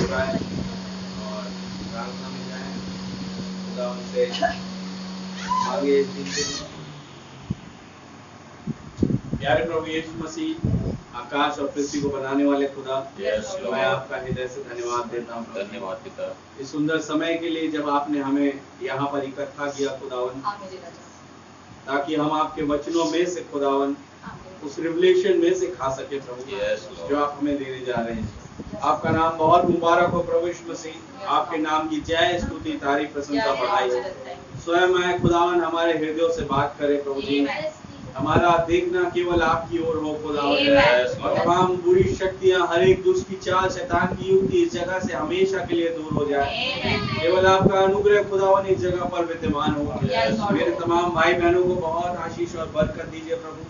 झुकाएं और प्रार्थना में जाएं। खुदा उनसे मांगे इस दिन के लिए। प्यारे प्रभु यीशु मसीह, आकाश और पृथ्वी को बनाने वाले खुदा, मैं आपका हृदय से धन्यवाद देता हूँ। धन्यवाद पिता, इस सुंदर समय के लिए जब आपने हमें यहाँ पर इकट्ठा किया खुदावन, ताकि हम आपके वचनों में से खुदावन उस रिवलेशन में से खा सके प्रभु, जो आप हमें देने जा रहे हैं। आपका नाम बहुत मुबारक हो प्रभु यीशु मसीह। आपके नाम की जय, स्तुति, तारीफ, प्रशंसा बढ़ाई हो। स्वयं आए खुदावन, हमारे हृदयों से बात करे प्रभु जी। हमारा देखना केवल आपकी ओर हो खुदावन, और तमाम बुरी शक्तियां, हर एक दुष्ट की चाल, शैतान की युक्ति इस जगह से हमेशा के लिए दूर हो जाए। केवल आपका अनुग्रह खुदावन इस जगह पर विद्यमान हो। मेरे तमाम भाई बहनों को बहुत आशीष और बरकत दीजिए प्रभु,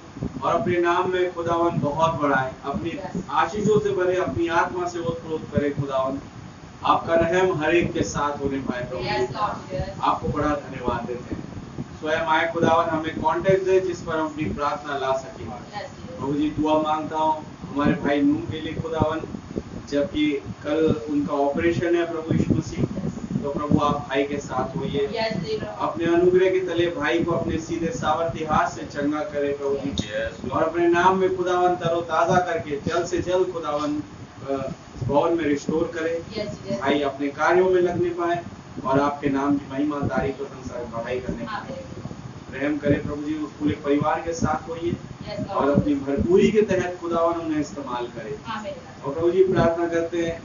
और अपने नाम में खुदावन बहुत बढ़ाए। अपनी आशीषों से भरे, अपनी आत्मा से ओतप्रोत करे खुदावन। आपका रहम हर एक के साथ होने पाए प्रभु। आपको बड़ा धन्यवाद देते हैं। स्वयं आए खुदावन, हमें कॉन्टेक्ट दे जिस पर हम अपनी प्रार्थना ला सके। प्रभु जी दुआ मांगता हूँ हमारे भाई नूह के लिए खुदावन, जबकि कल उनका ऑपरेशन है प्रभु यीशु मसीह, तो प्रभु आप भाई के साथ होइए। अपने अनुग्रह के तले भाई को अपने सीधे सामर्थ्य हाथ से चंगा करे प्रभु जी, और अपने नाम में खुदावन तरोताजा करके जल्द से जल्द खुदावन भवन में रिस्टोर करे। भाई अपने कार्यों में लगने पाए और आपके नाम की महिमा, तारीफ, प्रशंसा, बढ़ाई करने पाए। रहम करे प्रभु जी, उस पूरे परिवार के साथ होइए और अपनी भरपूरी के तहत खुदावन उन्हें इस्तेमाल करे। और प्रभु जी प्रार्थना करते हैं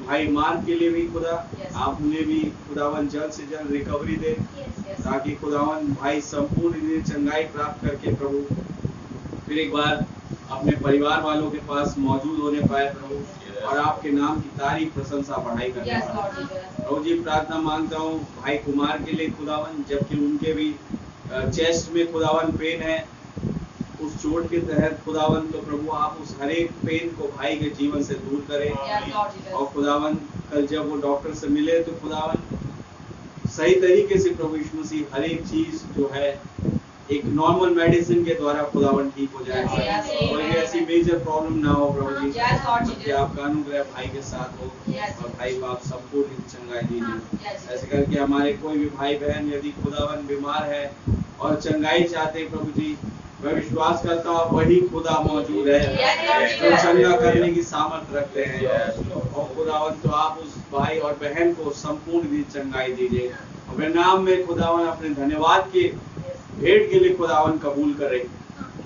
भाई मार्ग के लिए भी खुदा, आप उन्हें भी खुदावन जल्द से जल्द रिकवरी दे, ताकि खुदावन भाई संपूर्ण चंगाई प्राप्त करके प्रभु फिर एक बार अपने परिवार वालों के पास मौजूद होने पाए प्रभु, और आपके नाम की तारीफ, प्रशंसा, बढ़ाई करने पाए। प्रभु जी प्रार्थना मांगता हूँ भाई कुमार के लिए खुदावन, जबकि उनके भी चेस्ट में खुदावन पेन है, उस चोट के तहत खुदावन, तो प्रभु आप उस हर एक पेन को भाई के जीवन से दूर करें। और खुदावन कल जब वो डॉक्टर से मिले तो खुदावन सही तरीके से प्रभु यीशु मसीह हर एक चीज जो है एक नॉर्मल मेडिसिन के द्वारा खुदावन ठीक हो जाए, और ये ऐसी मेजर प्रॉब्लम ना हो प्रभु जी, कि आपका अनुग्रह भाई के साथ हो और भाई को आप संपूर्ण चंगाई दीजिए। ऐसे करके हमारे कोई भी भाई बहन यदि खुदावन बीमार है और चंगाई चाहते हैं प्रभु जी, मैं विश्वास करता हूँ वही खुदा मौजूद है जो चंगा करने की सामर्थ रखते हैं। और खुदावन तो आप उस भाई और बहन को संपूर्ण चंगाई दीजिए। अपने नाम में खुदावन अपने धन्यवाद के भेंट के लिए खुदावन कबूल करे,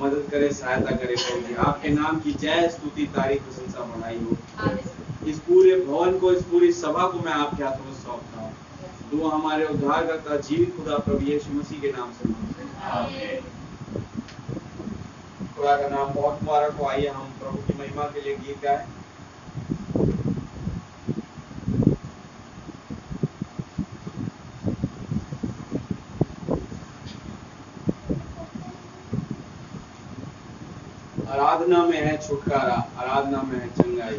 मदद करे, सहायता करे प्रभु जी। आपके नाम की जय, स्तुति, तारीफ, प्रशंसा बढ़ाई हो। इस पूरे भवन को, इस पूरी सभा को मैं आपके हाथों में सौंपता हूँ। दुआ हमारे उद्धारकर्ता जीवित खुदा प्रभु यीशु मसीह के नाम से मांगते हैं, आमीन। खुदा का नाम बहुत मुबारक हो। आइए हम प्रभु की महिमा के लिए गीत गाएं। आराधना में है छुटकारा, आराधना में है चंगाई,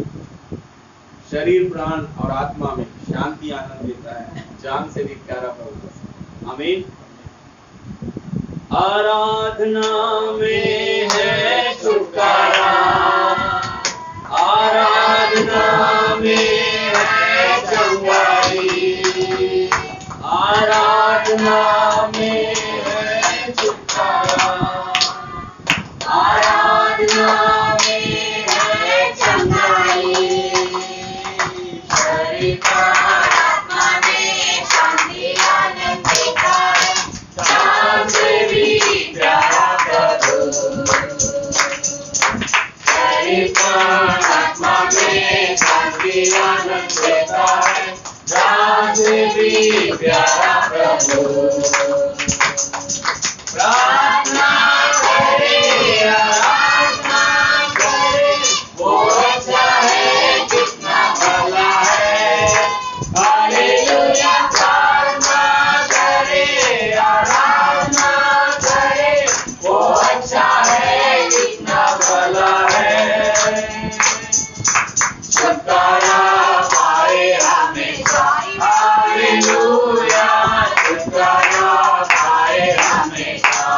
शरीर, प्राण और आत्मा में शांति, आनंद देता है, जान से भी प्यारा प्रभु। आमीन। आराधना में है छुटकारा, आराधना में है चंगाई, आराधना में है छुटकारा, आराधना में है चंगाई, शरीर, आत्मा में शांति, आनंद देता है, जान से भी प्यारा प्रभु। शरीर, आत्मा में शांति, आनंद देता है, जान से भी प्यारा प्रभु। प्रार्थना करे, आराधना करे, वो अच्छा है, कितना भला है। हालेलुया। प्रार्थना करे, आराधना करे, वो अच्छा है, कितना भला है। छुटकारा पाए हमेशा, हालेलुया। छुटकारा पाए हमेशा,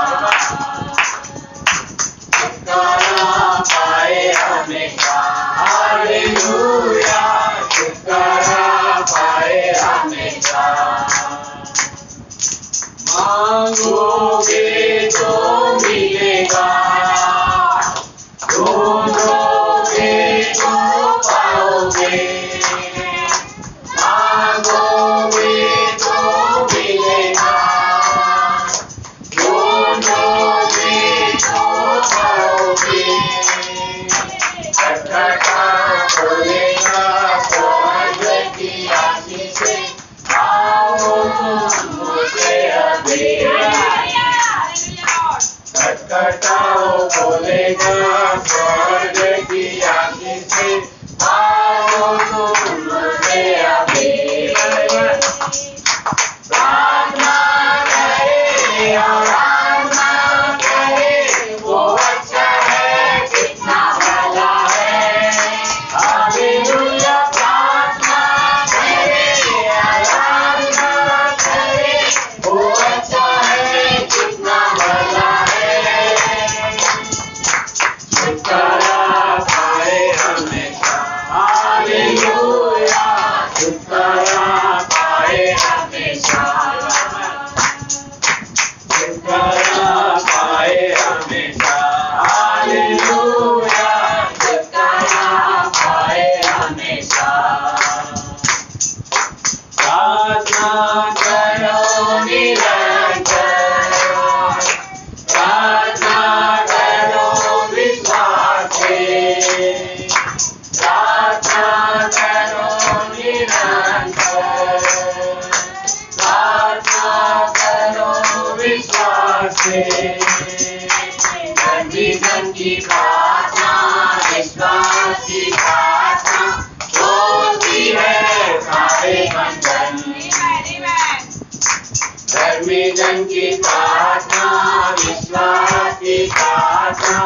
जीवन की प्रार्थना, विश्वास की प्रार्थना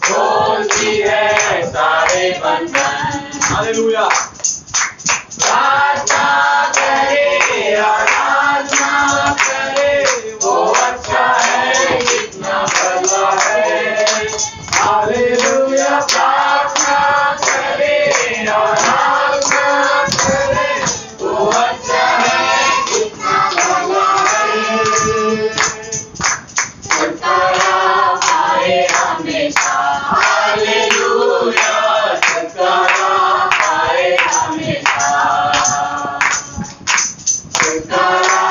खोलती है सारे बंधन। हालेलुया। प्रार्थना करे, आराधना करे, वो अच्छा है, कितना भला है। हालेलुया। प्रार्थना करे, आराधना करे, वो अच्छा है, कितना भला है। छुटकारा पाए हमेशा। हालेलुया। छुटकारा पाए हमेशा। छुटकारा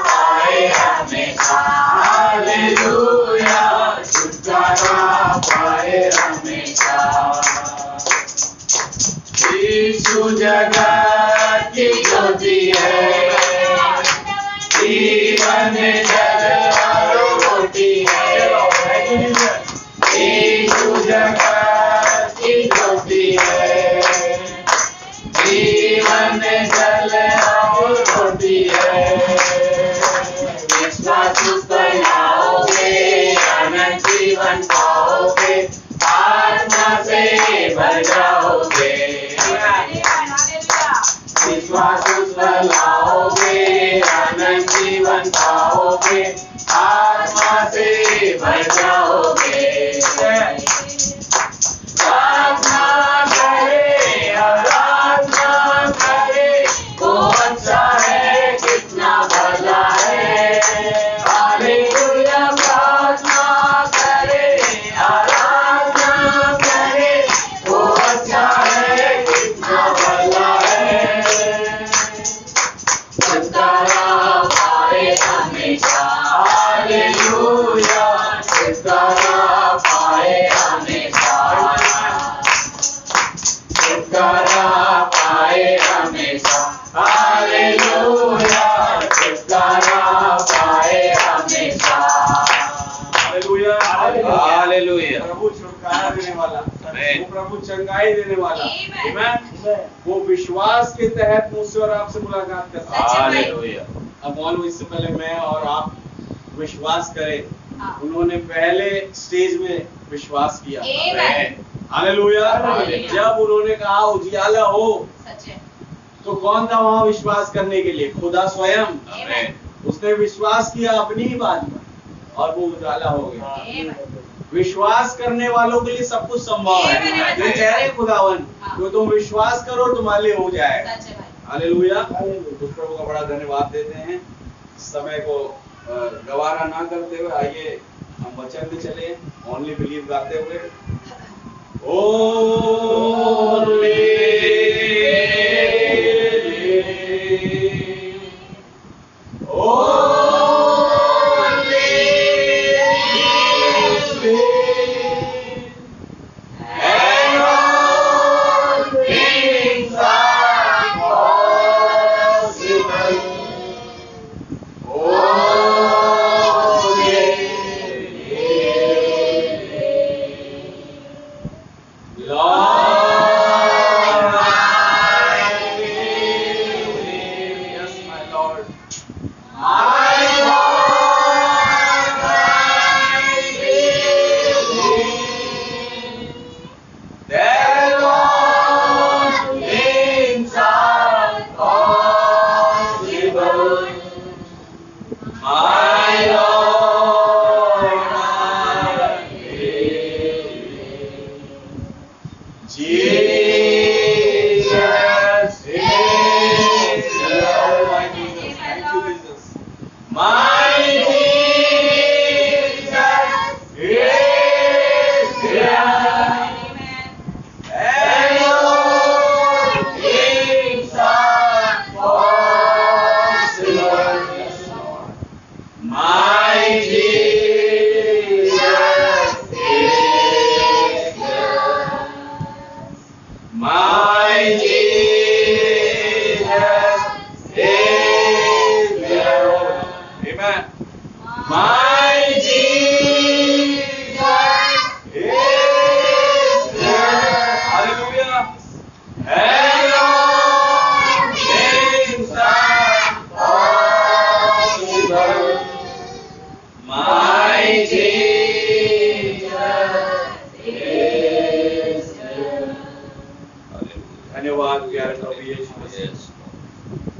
पाए हमेशा। हालेलुया। छुटकारा पाए हमेशा। यीशु जगत की ज्योति है, जीवन जल और रोटी है। यीशु जगत की ज्योति है, जीवन जल और रोटी है। विश्वास पर लाओगे, अनंत जीवन पाओगे, आत्मा से भर जाओगे। विश्वास पर लाओगे, अनंत जीवन पाओगे, आत्मा से भर जाओगे। प्रार्थना करे, आराधना करे, वो अच्छा है, कितना भला है। हालेलुया। प्रार्थना करे, आराधना करे, वो अच्छा है, कितना भला है। छुटकारा पाए हमेशा। हालेलुया। छुटकारा पाए हमेशा। छुटकारा पाए हमेशा। हालेलुया। छुटकारा पाए हमेशा। हालेलुया। हालेलुया। प्रभु छुटकारा देने वाला, वो प्रभु चंगाई देने वाला। आमीन। वो विश्वास के तहत मुझसे और आपसे मुलाकात करता है। हालेलुया। अब मौलवी, इससे पहले मैं और आप विश्वास करें, उन्होंने पहले स्टेज में विश्वास किया। हालेलुया। जब उन्होंने कहा उजियाला हो, तो कौन था वहां विश्वास करने के लिए? खुदा स्वयं। उसने विश्वास किया अपनी ही बात पर और वो उजाला हो गया। विश्वास करने वालों के लिए सब कुछ संभव है। ये कह रहे खुदावन, तो तुम विश्वास करो, तुम्हारे लिए हो जाएगा। हालेलुया। उस प्रभु का बड़ा धन्यवाद देते हैं। समय को गवारा ना करते हुए आइए हम वचन में चले, ओनली बिलीव गाते हुए। ओनली Lord,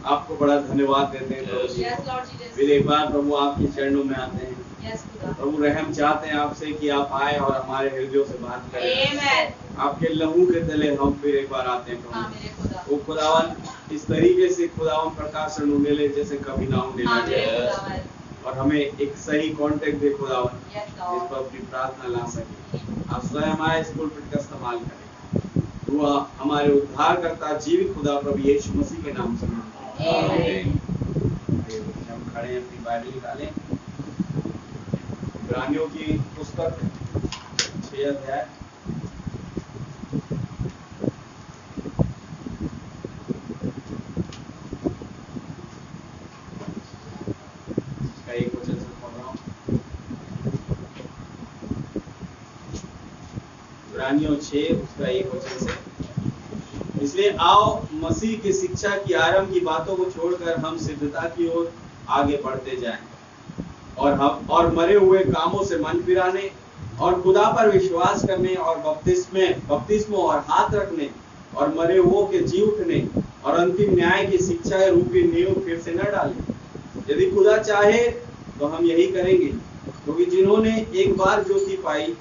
आपको बड़ा धन्यवाद देते हैं प्रभु जी। फिर एक बार प्रभु आपके चरणों में आते हैं। प्रभु रहम चाहते हैं आपसे कि आप आए और हमारे हृदयों से बात करें। आपके लहू के तले हम फिर एक बार आते हैं प्रभु। वो खुदावन इस तरीके से खुदावन प्रकाशन उंडेले जैसे कभी ना उंडेला जाए, और हमें एक सही कांटेक्ट दे खुदावन, जिस पर अपनी प्रार्थना ला सके। आप स्वयं हमारे इस पुलपिट का इस्तेमाल करें। वो हमारे उद्धार करता जीवित खुदा प्रभु यीशु मसीह के नाम से आमीन। हम खड़े हैं, अपनी बाइबल निकालें। इब्रानियों की पुस्तक 6 अध्याय का 1 वचन से पढ़ रहा हूँ। इब्रानियों 6 उसका 1 वचन से। इसलिए आओ मसीह की शिक्षा की आरंभ की बातों को छोड़कर हम सिद्धता की ओर आगे बढ़ते जाएं, और मरे हुए कामों से मन फिराने और खुदा पर विश्वास करने और बपतिस्मों और हाथ रखने और मरे हुओं के जी उठने और अंतिम न्याय की शिक्षा रूपी नींव फिर से न डालें। यदि खुदा चाहे तो हम यही करेंगे, क्योंकि जिन्होंने एक बार ज्योति पाई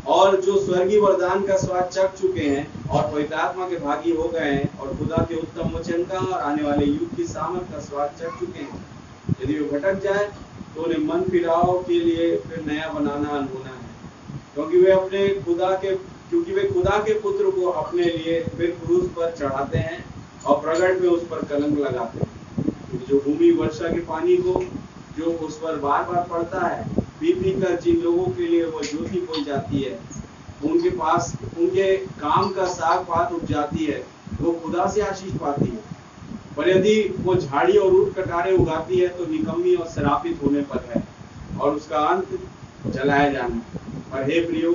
और जो स्वर्गीय वरदान का स्वाद चख चुके हैं और पवित्र आत्मा के भागी हो गए हैं और खुदा के उत्तम वचन का और आने वाले युग की सामर्थ का स्वाद चख चुके हैं, यदि वो भटक जाए तो उन्हें मन फिराव के लिए फिर नया बनाना अनहोना है, क्योंकि वे खुदा के पुत्र को अपने लिए फिर क्रूस पर चढ़ाते हैं और प्रगट में उस पर कलंक लगाते हैं। जो भूमि वर्षा के पानी को जो उस पर बार बार पड़ता है पी पी कर जिन लोगों के लिए वो ज्योति बोई जाती है, उनके पास उनके काम का साग पात उग जाती है, वो खुदा से आशीष पाती है। पर यदि वो झाड़ी और ऊंट कटारे उगाती है तो निकम्मी और श्रापित होने पर है और उसका अंत जलाया जाना। पर हे प्रियो,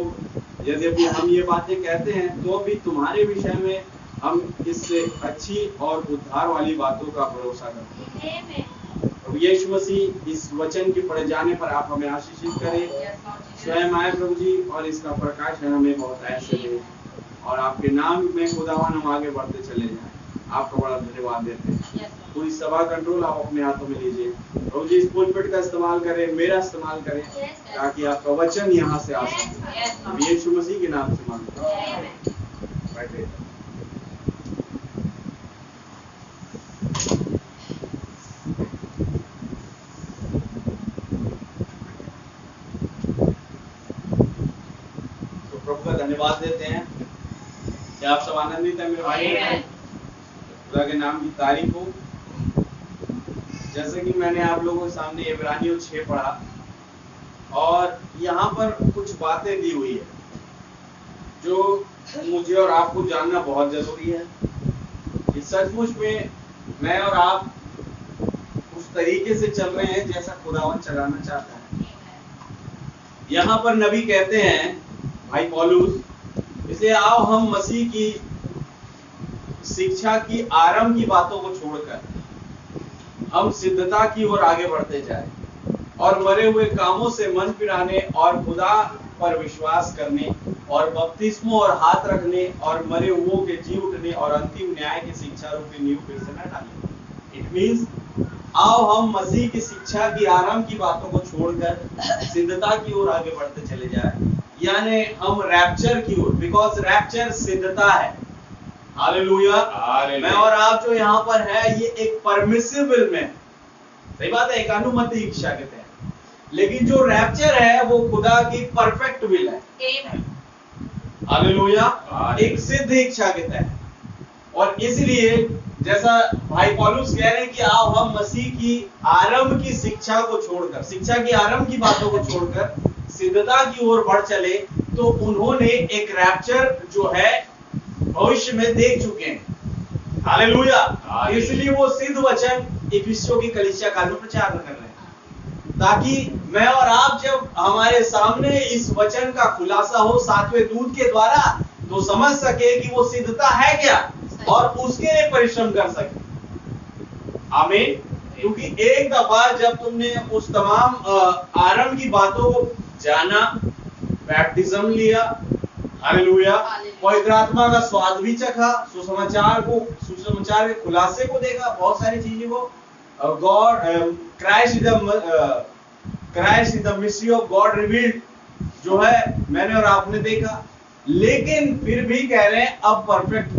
यद्यपि हम ये बातें कहते हैं तो भी तुम्हारे विषय में हम इससे अच्छी और उद्धार वाली बातों का भरोसा करते हैं। प्रभु यीशु मसीह इस वचन के पढ़े जाने पर आप हमें आशीषित करें। स्वयं आए प्रभु जी, और इसका प्रकाश हमें बहुत ऐसे दे, और आपके नाम में खुदावन हम आगे बढ़ते चले जाएं। आपका बड़ा धन्यवाद देते हैं। पूरी सभा कंट्रोल आप अपने हाथों में लीजिए। प्रभु जी इस पुलपिट का इस्तेमाल करें, मेरा इस्तेमाल करें, ताकि आपका वचन यहाँ से आ सके। यीशु मसीह के नाम से मांगते हैं। बैठे। तो प्रभु का धन्यवाद देते हैं कि आप सब आनंदित हैं मेरे भाई। खुदा के नाम की तारीफ हो। जैसे कि मैंने आप लोगों के सामने इब्रानियों 6 पढ़ा, और यहाँ पर कुछ बातें दी हुई है जो मुझे और आपको जानना बहुत जरूरी है कि सचमुच में मैं और आप उस तरीके से चल रहे हैं जैसा खुदावन चलाना चाहता है। यहाँ पर नबी कहते हैं, भाई पौलुस, इसलिए आओ हम मसीह की शिक्षा की आरंभ की बातों को छोड़कर हम सिद्धता की ओर आगे बढ़ते जाएं, और मरे हुए कामों से मन फिराने और खुदा पर विश्वास करने और बपतिस्मों और हाथ रखने और मरे हुओं के जी उठने और अंतिम न्याय की शिक्षा रूपी नींव फिर से न डालें। इट मींस आओ हम मसीह की शिक्षा की आरंभ की बातों को छोड़कर सिद्धता की ओर आगे बढ़ते चले जाएं, यानी हम रैप्चर की ओर, बिकॉज रैप्चर सिद्धता है। हालेलुया। मैं और आप जो यहाँ पर है ये एक परमिसिबल में, सही बात है, एक अनुमति इच्छा के तहत, लेकिन जो रैप्चर है वो खुदा की परफेक्ट विल है। हालेलुया। एक सिद्ध इच्छा के तहत। और इसलिए जैसा भाई पौलुस कह रहे हैं कि आओ हम मसीह की आरंभ की शिक्षा को छोड़कर, शिक्षा की आरंभ की बातों को छोड़कर सिद्धता की ओर बढ़ चले, तो उन्होंने एक रैप्चर जो है भविष्य में देख चुके हैं। हालेलुया। इसलिए वो सिद्ध वचन इफिसियों की कलीसिया काल में प्रचार कर रहे हैं, ताकि मैं और आप जब हमारे सामने इस वचन का खुलासा हो 7वें दूत के द्वारा, तो समझ सके कि वो सिद्धता है क्या, और उसके लिए परिश्रम कर सके। आमीन। क्योंकि एक दफा जब तुमने उस तमाम आरंभ की बातों को जाना, बैप्टिज्म लिया, हालेलुया। पवित्र आत्मा का स्वाद भी चखा, सुसमाचार के खुलासे को देखा, बहुत सारी चीजों को। God Christ is the mystery of God revealed, जो है मैंने और आपने देखा। लेकिन फिर भी कह रहे हैं अब परफेक्ट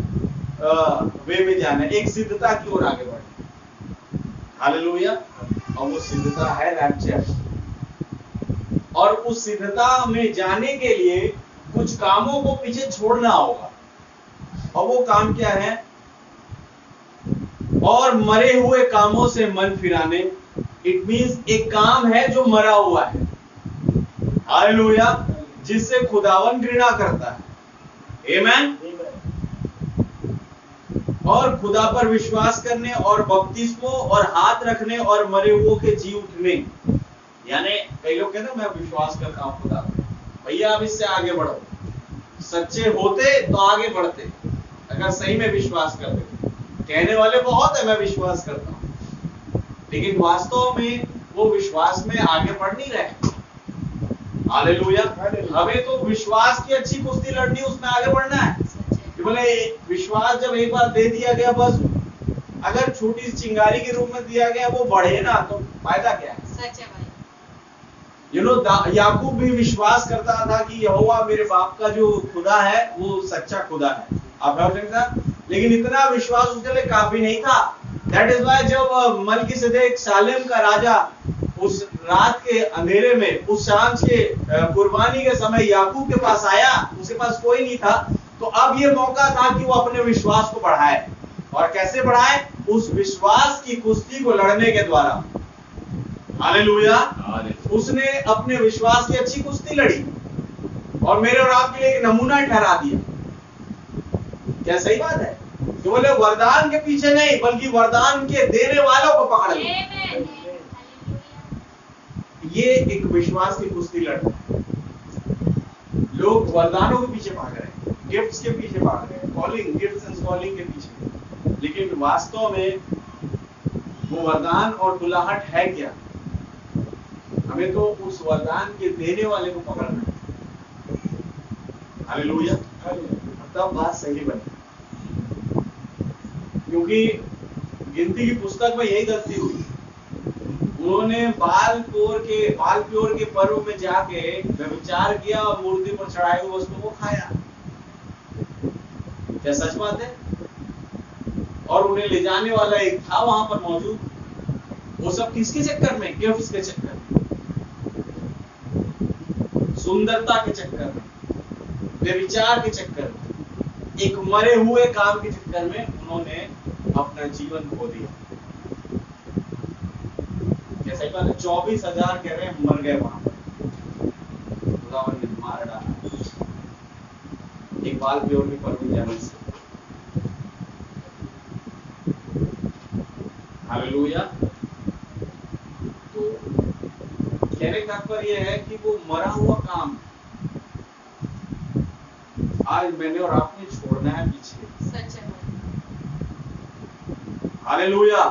वे में जाना है, एक सिद्धता की ओर आगे बढ़ना। हालेलुया। और वो सिद्धता है रैप्चर। और उस सिद्धता में जाने के लिए कुछ कामों को पीछे छोड़ना होगा। और वो काम क्या है? और मरे हुए कामों से मन फिराने। इट मींस एक काम है जो मरा हुआ है, हालेलुया, जिससे खुदावन घृणा करता है। आमेन। और खुदा पर विश्वास करने और बपतिस्मों और हाथ रखने और मरे हुओं के जी उठने। यानी कई लोग कहते हैं मैं विश्वास करता हूं खुदा, भैया आप इससे आगे बढ़ो। सच्चे होते तो आगे बढ़ते, अगर सही में विश्वास करते। कहने वाले बहुत है मैं विश्वास करता हूं, लेकिन वास्तव में वो विश्वास में आगे बढ़ नहीं रहे। हालेलुया। हमें तो विश्वास की अच्छी कुश्ती लड़नी, उसमें आगे बढ़ना है। कि बोले विश्वास जब एक बार दे दिया गया, बस अगर छोटी सी चिंगारी के रूप में दिया गया, वो बढ़े ना तो फायदा क्या है? सच है भाई। याकूब भी विश्वास करता था कि यहोवा मेरे बाप का जो खुदा है वो सच्चा खुदा है। आप लेकिन इतना विश्वास उसके लिए काफी नहीं था। दैट इज वाई जब मलकीसेदेक शालेम का राजा उस रात के अंधेरे में, उस सांझ के कुर्बानी के समय याकूब के पास आया, उसके पास कोई नहीं था, तो अब ये मौका था कि वो अपने विश्वास को बढ़ाए। और कैसे बढ़ाए? उस विश्वास की कुश्ती को लड़ने के द्वारा। हालेलुया। उसने अपने विश्वास की अच्छी कुश्ती लड़ी और मेरे और आपके लिए एक नमूना ठहरा दिया। क्या सही बात है? तो बोले वरदान के पीछे नहीं, बल्कि वरदान के देने वालों को पकड़ लो। ये एक विश्वास की कुश्ती लड़ना। लोग वरदानों के पीछे भाग रहे हैं, गिफ्ट्स के पीछे भाग रहे हैं, कॉलिंग, गिफ्ट्स एंड कॉलिंग के पीछे, लेकिन वास्तव में वो वरदान और बुलाहट है क्या? हमें तो उस वरदान के देने वाले को पकड़ना है। हालेलुया। तब बात सही बनी। क्योंकि गिनती की पुस्तक में यही गलती हुई। उन्होंने बाल प्योर के पर्व में जाके व्यभिचार किया और मूर्ति पर चढ़ाई हुई वस्तु को खाया। क्या सच बात है? और उन्हें ले जाने वाला एक था वहां पर मौजूद। वो सब किसके चक्कर में? गिफ्ट्स के चक्कर में, सुंदरता के चक्कर में, व्यभिचार के चक्कर में, एक मरे हुए काम के चक्कर में उन्होंने अपना जीवन खो दिया। कैसे 24,000 कह रहे हैं मर गए वहां पर। खुदावन ने मार डाला एक बाल प्योर के पर्व में जाने से। हालेलुया। तो कहने का तात्पर्य है कि वो मरा हुआ काम आज मैंने और आपने छोड़ना है पीछे। सच है। हालेलुया।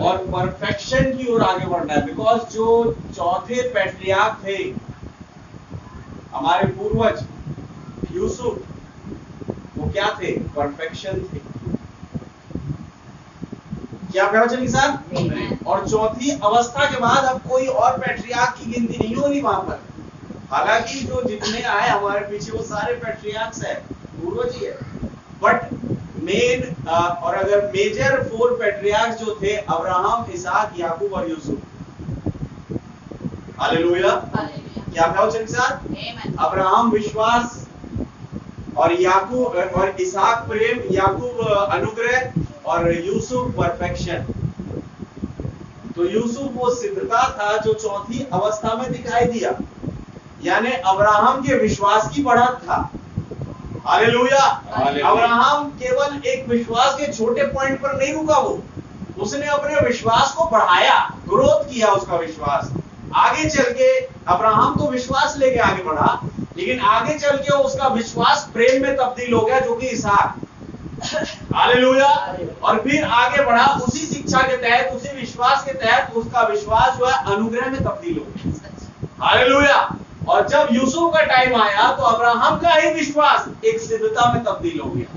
और परफेक्शन की ओर आगे बढ़ना है। बिकॉज जो चौथे पैट्रियार्क थे, हमारे पूर्वज यूसुफ, वो क्या थे? परफेक्शन थे। क्या प्रवचन के साथ? और चौथी अवस्था के बाद अब कोई और पैट्रियार्क की गिनती नहीं होगी वहां पर। हालांकि जो जितने आए हमारे पीछे वो सारे पैट्रियार्क्स है, पूर्वज ही है। बट मेन और अगर मेजर 4 पैट्रियार्क्स जो थे, अब्राहम, इसहाक, याकूब और यूसुफ। हालेलुया। क्या प्रवचन के साथ? अब्राहम विश्वास, और याकूब और इसहाक प्रेम, याकूब अनुग्रह, और यूसुफ परफेक्शन। तो यूसुफ वो सिद्धता था जो चौथी अवस्था में दिखाई दिया, यानी अब्राहम के विश्वास की बढ़त था। हालेलुया। अब्राहम केवल एक विश्वास के छोटे पॉइंट पर नहीं रुका, वो उसने अपने विश्वास को बढ़ाया, ग्रोथ किया उसका विश्वास। आगे चल के अब्राहम तो विश्वास लेके आगे बढ़ा, लेकिन आगे चल के उसका विश्वास प्रेम में तब्दील हो गया, जो कि इसहाक। हालेलुया। और फिर आगे बढ़ा उसी शिक्षा के तहत, उसी विश्वास के तहत उसका विश्वास जो है अनुग्रह में तब्दील हो गया। हालेलुया। और जब यूसुफ का टाइम आया तो अब्राहम का ही विश्वास एक सिद्धता में तब्दील हो गया।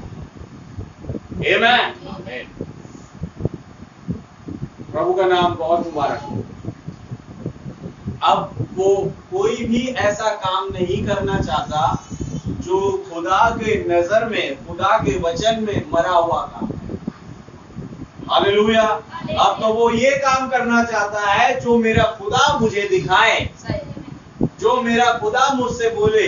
आमीन। प्रभु का नाम बहुत मुबारक हो। अब वो कोई भी ऐसा काम नहीं करना चाहता जो खुदा के नजर में, खुदा के वचन में मरा हुआ काम है। हालेलुया। अब तो वो ये काम करना चाहता है जो मेरा खुदा मुझे दिखाए, जो मेरा खुदा मुझसे बोले,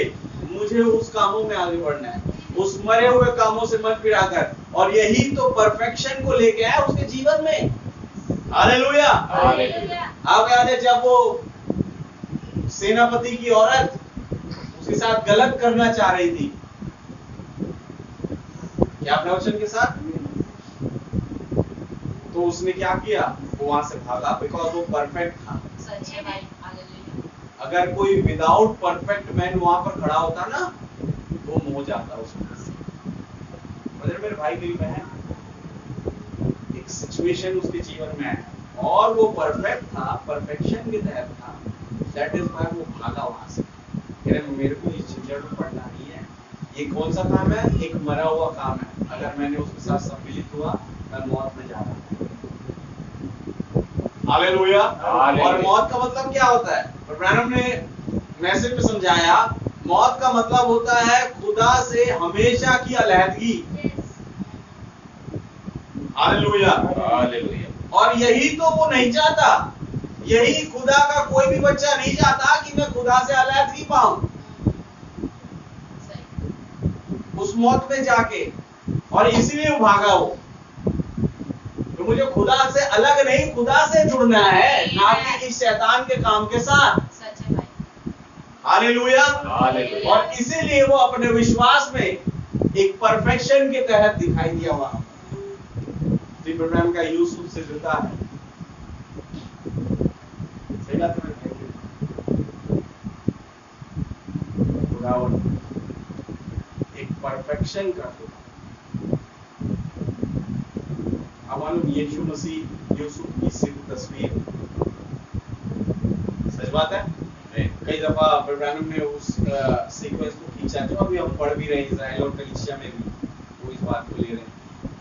मुझे उस कामों में आगे बढ़ना है, उस मरे हुए कामों से मन फिराकर। और यही तो परफेक्शन को लेके आया उसके जीवन में। हालेलुया। आप याद है जब वो सेनापति की औरत उसके साथ गलत करना चाह रही थी, क्या प्रवचन के साथ, तो उसने क्या किया, वो वहां से भागा, बिकॉज वो परफेक्ट था। अगर कोई विदाउट परफेक्ट मैन वहां पर खड़ा होता ना, वो हो जाता उसमें। मेरे भाई मेरी बहन, एक सिचुएशन उसके जीवन में है और वो परफेक्ट था, परफेक्शन के तहत था, दैट इज व्हाई वो भागा वहां से। मेरे को इस झंझट में पड़ना नहीं है। ये कौन सा काम है, एक मरा हुआ काम है। अगर मैंने उसके साथ सम्मिलित हुआ, मैं मौत में जा रहा हूं। हालेलुया। और मौत का मतलब क्या होता है, ब्रैनम ने मैसेज में समझाया, मौत का मतलब होता है खुदा से हमेशा की अलहदगी। हालेलुया। और यही तो वो नहीं चाहता, यही खुदा का कोई भी बच्चा नहीं चाहता कि मैं खुदा से अलहदगी पाऊं उस मौत में जाके। और इसीलिए वो भागा वो, तो मुझे खुदा से अलग नहीं, खुदा से जुड़ना है, ना कि इस शैतान के काम के साथ। हालेलुया। और इसीलिए वो अपने विश्वास में एक परफेक्शन के तहत दिखाई दिया वहां। इब्राहिम का यूसुफ से जुड़ता है। सही बात है। खुदावन एक परफेक्शन का खुदा। अब मालूम यीशु मसीह यूसुफ की सिद्ध तस्वीर, सच बात है। कई दफा इब्राहिम ने उस सीक्वेंस को खींचा जो अभी हम पढ़ भी रहे हैं, इजराइल और कलीसिया में भी वो इस बात को ले रहे हैं।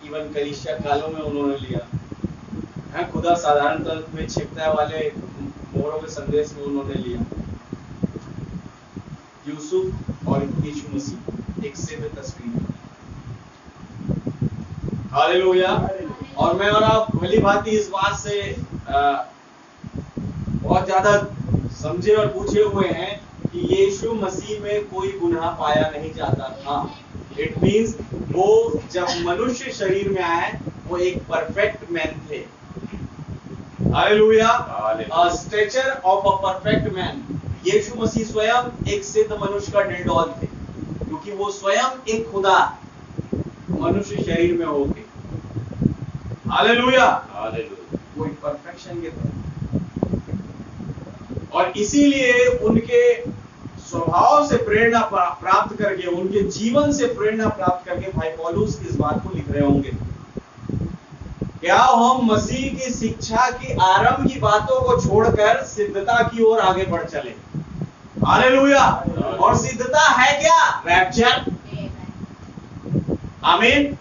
इवन कलीसिया कालों में उन्होंने लिया है, खुदा साधारण तौर में छिपता वाले मोहरों के संदेश में उन्होंने लिया। यूसुफ और यीशु मसीह एक सिद्ध तस्वीर। हालेलुया। और मैं और आप भली भांति इस बात से बहुत ज्यादा समझे और पूछे हुए हैं कि यीशु मसीह में कोई गुनाह पाया नहीं जाता था। इट मींस वो जब मनुष्य शरीर में आए वो एक परफेक्ट मैन थे। Hallelujah. Stature of a perfect man. Yeshu Masih स्वयं एक सिद्ध मनुष्य का निर्दोष थे, क्योंकि वो स्वयं एक खुदा मनुष्य शरीर में होके। हालेलुया। वो एक परफेक्शन के थे और इसीलिए उनके स्वभाव से प्रेरणा प्राप्त करके, उनके जीवन से प्रेरणा प्राप्त करके भाई पौलुस इस बात को लिख रहे होंगे, क्या हम मसीह की शिक्षा की आरंभ की बातों को छोड़कर सिद्धता की ओर आगे बढ़ चले। हालेलुया। और सिद्धता है क्या, रैप्चर। आमीन।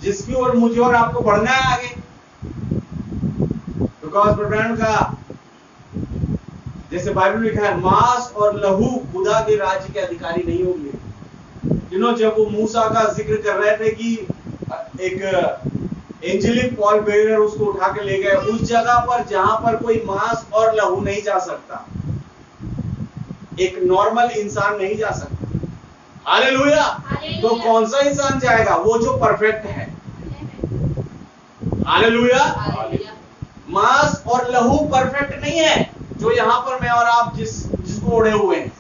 जिसकी ओर मुझे और आपको बढ़ना है आगे। बिकॉज ब्रदर का जैसे बाइबल में लिखा है, मांस और लहू खुदा के राज्य के अधिकारी नहीं होंगे। जब वो मूसा का जिक्र कर रहे थे कि एक एंजेलिक पॉल बेरर उसको उठा के ले गए उस जगह पर जहां पर कोई मांस और लहू नहीं जा सकता, एक नॉर्मल इंसान नहीं जा सकता। हालेलुया। तो कौन सा इंसान जाएगा, वो जो परफेक्ट है। हालेलुया। मांस और लहू परफेक्ट नहीं है, जो यहाँ पर मैं और आप जिसको ओढ़े हुए हैं।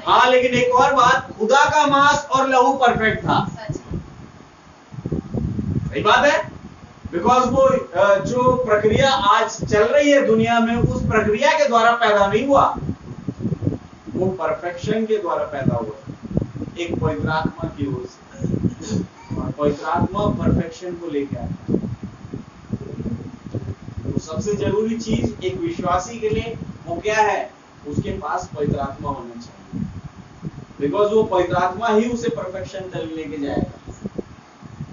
हाँ, लेकिन एक और बात, खुदा का मांस और लहू परफेक्ट था। सही बात है। बिकॉज वो जो प्रक्रिया आज चल रही है दुनिया में, उस प्रक्रिया के द्वारा पैदा नहीं हुआ, वो परफेक्शन के द्वारा पैदा हुआ, एक पवित्र आत्मा की ओर से। और पवित्र आत्मा परफेक्शन को लेकर आया। तो सबसे जरूरी चीज एक विश्वासी के लिए वो क्या है, उसके पास पवित्र आत्मा होना चाहिए, बिकॉज वो पवित्र आत्मा ही उसे परफेक्शन तक लेके जाएगा।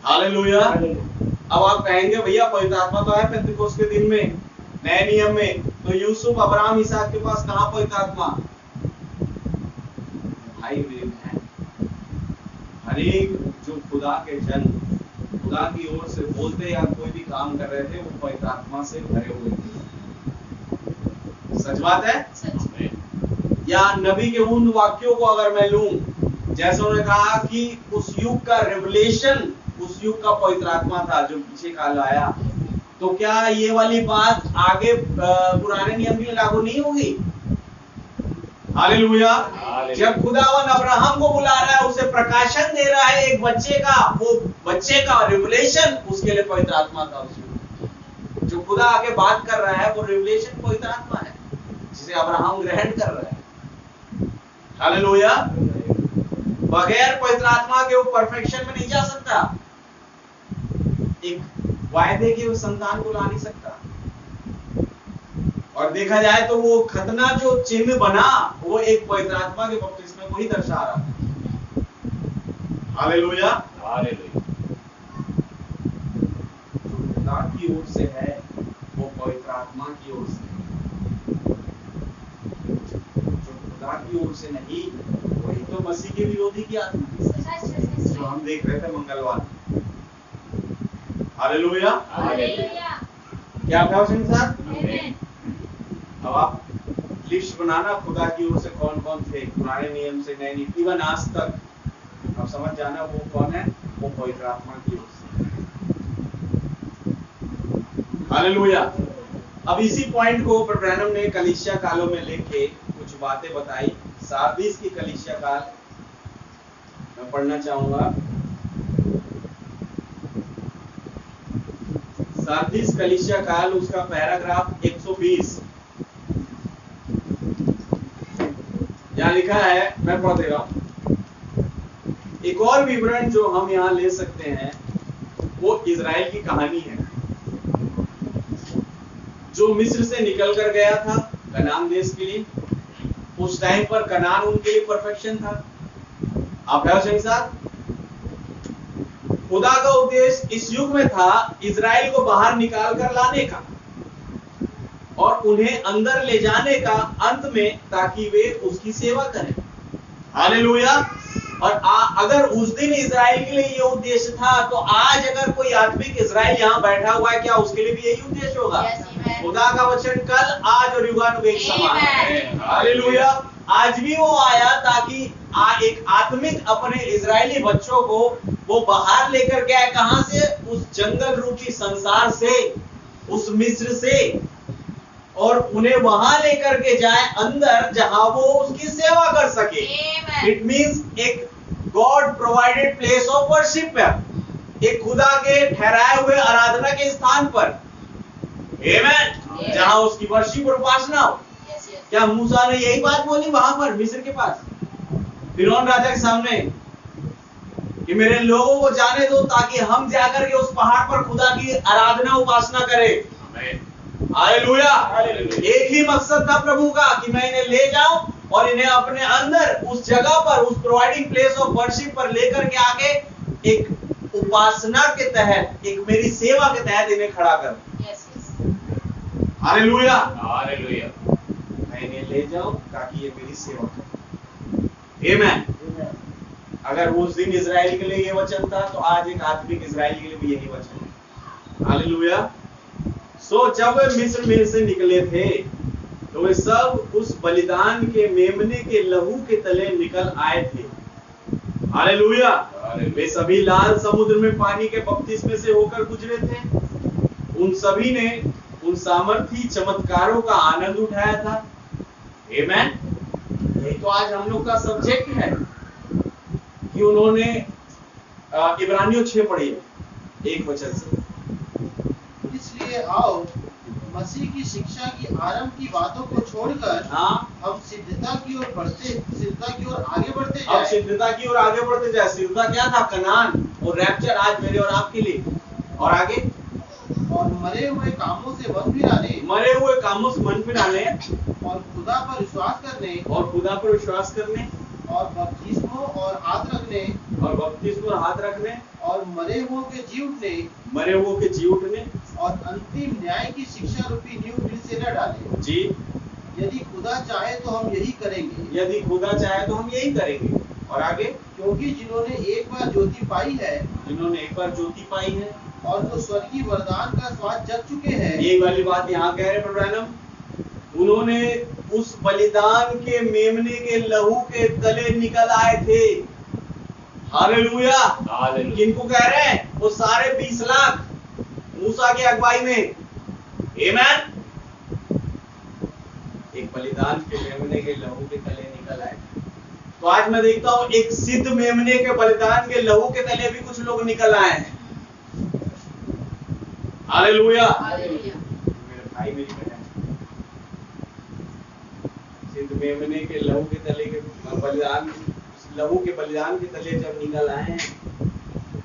हालेलुया। अब आप कहेंगे भैया पवित्र आत्मा तो है पेंतिकोस्त के दिन में, नए नियम में, तो यूसुफ, अब्राहम, इसहाक के पास कहाँ पवित्र आत्मा? भाई मेरे बहन, हर एक जो खुदा के जन खुदा की ओर से बोलते या कोई भी काम कर रहे थे, वो पवित्र आत्मा से भरे हुए थे। सच बात है। या नबी के उन वाक्यों को अगर मैं लूं, जैसे उन्होंने कहा कि उस युग का रेवलेशन, उस युग का पवित्र आत्मा था जो पीछे काल आया, तो क्या ये वाली बात आगे पुराने नियम में लागू नहीं होगी? हालेलुया। जब खुदावन अब्राहम को बुला रहा है, उसे प्रकाशन दे रहा है एक बच्चे का, वो बच्चे का रेवलेशन उसके लिए पवित्र आत्मा था। उस जो खुदा आगे बात कर रहा है वो रेवलेशन पवित्र आत्मा है, जिसे अब्राहम ग्रहण कर रहा है। हालेलुया। बगैर पवित्र आत्मा के वो परफेक्शन में नहीं जा सकता, एक वायदे के संतान को ला नहीं सकता। और देखा जाए तो वो खतना जो चिन्ह बना, वो एक पवित्र आत्मा के बपतिस्मे को ही दर्शा रहा है। हालेलुया। हालेलुया। जो खुदा की ओर से है वो पवित्र आत्मा की ओर से, जो खुदा की ओर से नहीं, वही तो मसीह के विरोधी की आत्मा जो हम देख रहे थे मंगलवार। हालेलुया। हालेलुया। क्या था साहब? अब आप लिस्ट बनाना खुदा की ओर से कौन कौन थे, पुराने नियम से नए नियम, इवन आज तक, अब समझ जाना वो कौन है, वो पवित्र आत्मा की ओर से। हालेलुया। अब इसी पॉइंट को ब्रैनम ने कलीसिया कालों में लेके कुछ बातें बताई। सार्दिस की कलीसिया काल मैं पढ़ना चाहूंगा। सार्दिस कलीसिया काल, उसका पैराग्राफ 120, यहाँ लिखा है, मैं पढ़ दे रहा हूं। एक और विवरण जो हम यहाँ ले सकते हैं वो इजराइल की कहानी है, जो मिस्र से निकल कर गया था कनान देश के लिए। उस टाइम पर कनान उनके लिए परफेक्शन था। आप है साथ, खुदा का उद्देश्य इस युग में था इजराइल को बाहर निकाल कर लाने का और उन्हें अंदर ले जाने का अंत में, ताकि वे उसकी सेवा करें। हालेलुया। और अगर उस दिन इजराइल के लिए ये उद्देश्य था, तो आज अगर कोई आत्मिक इजराइल यहाँ बैठा हुआ है, क्या उसके लिए भी यही उद्देश्य होगा? खुदा का वचन कल, आज और युगानुग एक समान है। हालेलुया। आज भी वो आया ताकि एक आत्मिक अपने इजरायली बच्चों को वो बाहर लेकर के आए। कहां से? उस जंगल रूपी संसार से, उस मिस्र से, और उन्हें वहां लेकर के जाए अंदर, जहां वो उसकी सेवा कर सके। इट मींस एक God provided place of worship है, एक खुदा के ठहराए हुए आराधना के स्थान पर। आमेन। जहां उसकी वर्शिप और उपासना हो। क्या मूसा ने यही बात बोली वहां पर मिस्र के पास फिरौन राजा के सामने कि मेरे लोगों को जाने दो ताकि हम जाकर के उस पहाड़ पर खुदा की आराधना उपासना करें? हालेलुया। एक ही मकसद था प्रभु का कि मैं इन्हें ले जाऊं और इन्हें अपने अंदर उस जगह पर, उस प्रोवाइडिंग प्लेस ऑफ वर्शिप पर लेकर के आके एक उपासना के तहत, एक मेरी सेवा के तहत इन्हें खड़ा कर। हालेलुया। हालेलुया। मैं इन्हें ले जाऊं ताकि ये मेरी सेवा करें। आमेन। अगर उस दिन इजराइल के लिए ये वचन था, तो आज एक आत्मिक इजराइल के लिए भी यही वचन है। हालेलुया। जब वे मिस्र में से निकले थे, तो वे सब उस बलिदान के मेमने के लहू के तले निकल आए थे। हालेलुया। वे सभी लाल समुद्र में पानी के बपतिस्मे से होकर गुजरे थे। उन सभी ने उन सामर्थी चमत्कारों का आनंद उठाया था। आमेन। यही तो आज हम लोग का सब्जेक्ट है कि उन्होंने इब्रानियों 6 पढ़ी है 1 वचन से। इसलिए आओ, मसीह की शिक्षा की आरंभ की बातों को छोड़कर हम सिद्धता की ओर आगे बढ़ते जाएं। अब सिद्धता की ओर आगे बढ़ते जाए। सिद्धता क्या था? कनान और रैप्चर आज मेरे और आपके लिए। और आगे और मरे हुए कामों से मन फिराने, मरे हुए कामों से मन फिराने, और खुदा पर विश्वास करने, और खुदा पर विश्वास करने, और बपतिस्मों और हाथ रखने, और बपतिस्मों और हाथ रखने, और मरे हुओं के जी उठने, मरे हुओं के जी उठने, और अंतिम न्याय की शिक्षा रूपी नींव दिल से न डाले। जी, यदि खुदा चाहे तो हम यही करेंगे। यदि खुदा चाहे तो हम यही करेंगे। और आगे, क्योंकि जिन्होंने एक बार ज्योति पाई है, जिन्होंने एक बार ज्योति पाई है, और जो स्वर्गीय वरदान का स्वाद चख चुके हैं। एक वाली बात यहाँ कह रहे हैं ब्रैनम, उन्होंने उस बलिदान के मेमने के लहू के तले निकल आए थे। हालेलुया। किनको कह रहे हैं? वो सारे 20 लाख मूसा की अगुवाई में। आमेन। एक बलिदान के मेमने के लहू के तले निकल आए। तो आज मैं देखता हूं एक सिद्ध मेमने के बलिदान के लहू के तले भी कुछ लोग निकल आए हैं। हालेलुया। मेरे भाई मेरी बहन सिद्ध मेमने के लहू के तले के बलिदान, लहू के बलिदान के तले जब निकल आए हैं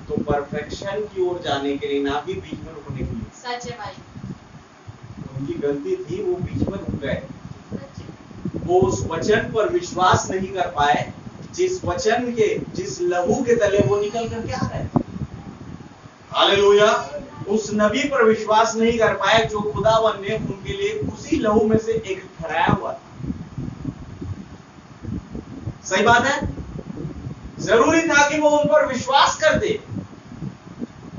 तो परफेक्शन की ओर जाने के लिए, ना कि बीच में रुकने के लिए। सच है भाई। उनकी गलती थी, वो बीच में रुक गए। वो उस वचन पर विश्वास नहीं कर पाए जिस वचन के, जिस लहू के तले वो निकल करके आ रहे थे। हालेलुया। उस नबी पर विश्वास नहीं कर पाए जो खुदावन ने उनके लिए उसी लहू में से एक ठहराया हुआ था। सही बात है। जरूरी था कि वो उन पर विश्वास करते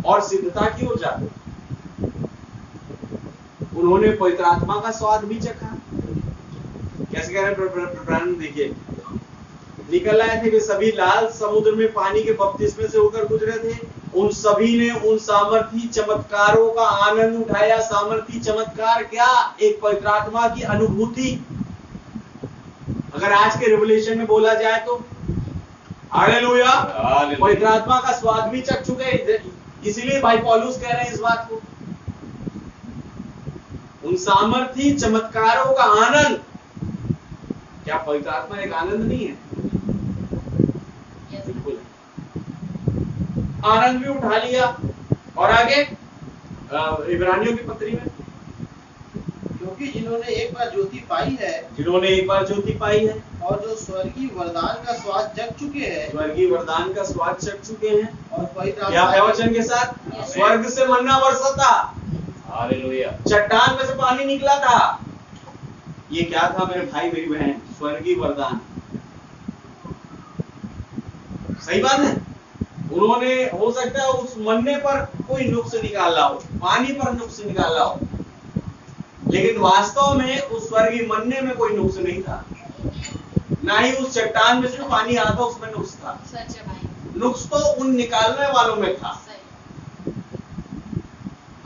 और सिद्धता की ओर जाते। उन्होंने पवित्र आत्मा का स्वाद भी चखा। कैसे कह रहे हैं? देखिए, निकल आए थे कि सभी लाल समुद्र में पानी के बपतिस्मे से होकर गुजरे थे। उन सभी ने उन सामर्थी चमत्कारों का आनंद उठाया। सामर्थी चमत्कार क्या? एक पवित्र आत्मा की अनुभूति। अगर आज के रिवलेशन में बोला जाए तो हालेलुया, पवित्र आत्मा का स्वाद भी चख चुके। इसीलिए भाई पौलुस कह रहे हैं इस बात को, उन सामर्थी चमत्कारों का आनंद। क्या पवित्र आत्मा एक आनंद नहीं है? बिल्कुल है। आनंद भी उठा लिया। और आगे इब्रानियों की पत्री में, क्योंकि जिन्होंने एक बार ज्योति पाई है, जिन्होंने एक बार ज्योति पाई है, और जो स्वर्गीय वरदान का स्वाद चख चुके हैं, स्वर्गीय वरदान का स्वाद चख चुके हैं, और पवित्र क्या है वचन के साथ? स्वर्ग से मन्ना बरसा था। हालेलुया। चट्टान में से पानी निकला था। ये क्या था मेरे भाई मेरी बहन? स्वर्गीय वरदान। सही बात है। उन्होंने, हो सकता है उस मन्ने पर कोई नुक्स निकाला हो, पानी पर नुक्स निकाला हो, लेकिन वास्तव में उस स्वर्गीय मन्ने में कोई नुक्स नहीं था। ना ही उस चट्टान में से पानी आता उसमें नुक्स था। सच है भाई। नुक्स तो उन निकालने वालों में था।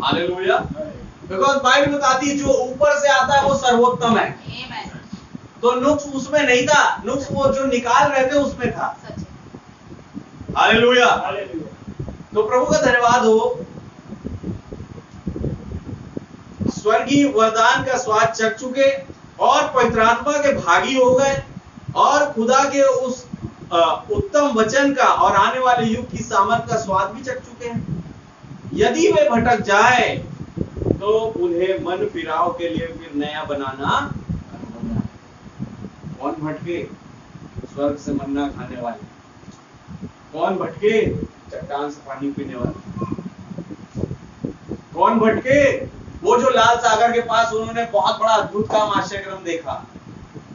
हालेलुया। बिकॉज़ बाइबल बताती है जो ऊपर से आता है वो सर्वोत्तम है। तो नुक्स उसमें नहीं था, नुक्स वो जो निकाल रहे थे उसमें था। हालेलुया। तो प्रभु का धन्यवाद हो। स्वर्गीय वरदान का स्वाद चख चुके और पवित्र आत्मा के भागी हो गए और खुदा के उस उत्तम वचन का और आने वाले युग की सामर्थ का स्वाद भी चख चुके हैं। यदि वे भटक जाए तो उन्हें मन फिराव के लिए फिर नया बनाना। कौन भटके? स्वर्ग से मन्ना खाने वाले। कौन भटके? चट्टान से पानी पीने वाले। कौन भटके? वो जो लाल सागर के पास उन्होंने बहुत बड़ा अद्भुत काम, आश्चर्यक्रम देखा।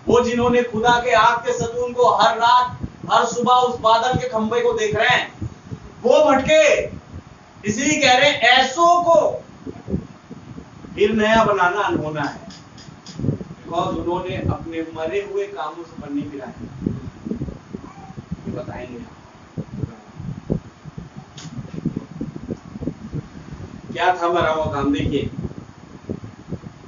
वो जिन्होंने खुदा के आग के सतून को हर रात हर सुबह उस बादल के खंभे को देख रहे हैं, वो भटके। इसीलिए कह रहे हैं ऐसों को फिर नया बनाना अनहोना है। बिकॉज उन्होंने अपने मरे हुए कामों से मन नहीं फिराए। ये बताएंगे क्या था मरा हुआ काम। देखिए,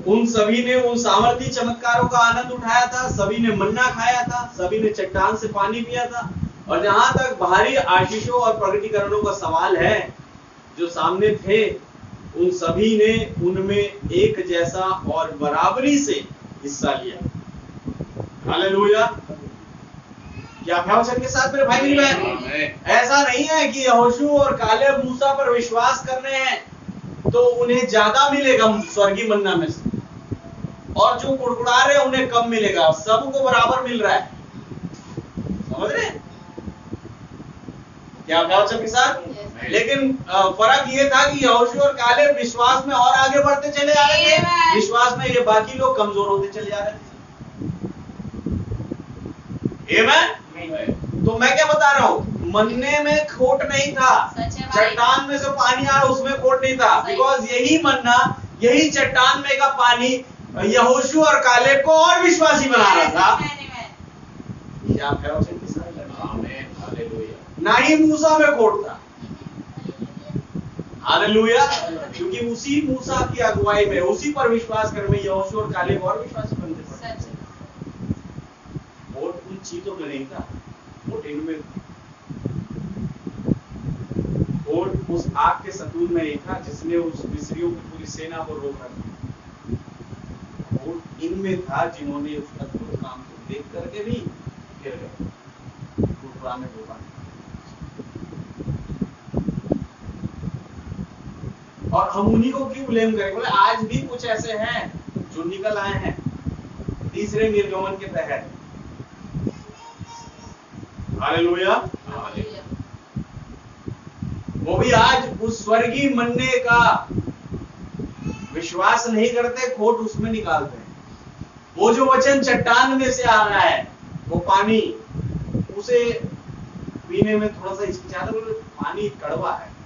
उन सभी ने उन सामर्थी चमत्कारों का आनंद उठाया था, सभी ने मन्ना खाया था, सभी ने चट्टान से पानी पिया था। और जहां तक बाहरी आशीषों और प्रकटीकरणों का सवाल है जो सामने थे, उन सभी ने उनमें एक जैसा और बराबरी से हिस्सा लिया। हालेलुया। क्या वचन के साथ मेरे भाई मेरी बहन? ऐसा नहीं है कि यहोशू और कालेब मूसा पर विश्वास कर रहे हैं तो उन्हें ज्यादा मिलेगा स्वर्गीय मन्ना में से, और जो कुड़कुड़ा रहे उन्हें कम मिलेगा। सबको बराबर मिल रहा है, समझ रहे क्या वचन के साथ? लेकिन फर्क ये था कि यहोशू और कालेब विश्वास में और आगे बढ़ते चले आ रहे थे, विश्वास में ये बाकी लोग कमजोर होते चले आ रहे थे। तो मैं क्या बता रहा हूँ, मन्ने में खोट नहीं था, चट्टान में से पानी आ रहा उसमें खोट नहीं था, बिकॉज यही मन्ना, यही चट्टान में का पानी यहोशू और कालेब को और विश्वासी बना रहा था। क्या ना ही मूसा में खोट था, हालेलुया, क्योंकि उसी मूसा की अगुवाई में, उसी पर विश्वास करने में यहोशू और कालेब और विश्वासी बनते पड़े। खोट उन चीजों में नहीं था, खोट इनमें, खोट उस आग के सतून में नहीं था जिसने उस मिस्रियों की पूरी सेना को रोका था। खोट इनमें था जिन्होंने उस अद्भुत काम को देख करके भी गिर गए, पुराने डूबा। और हम उन्हीं को क्यों ब्लेम करें? बोले आज भी कुछ ऐसे हैं जो निकल आए हैं तीसरे निर्गमन के तहत। हालेलुया, वो भी आज उस स्वर्गीय मन्ने का विश्वास नहीं करते, खोट उसमें निकालते हैं। वो जो वचन चट्टान में से आ रहा है, वो पानी, उसे पीने में थोड़ा सा हिचकिचाते, बोले पानी कड़वा है।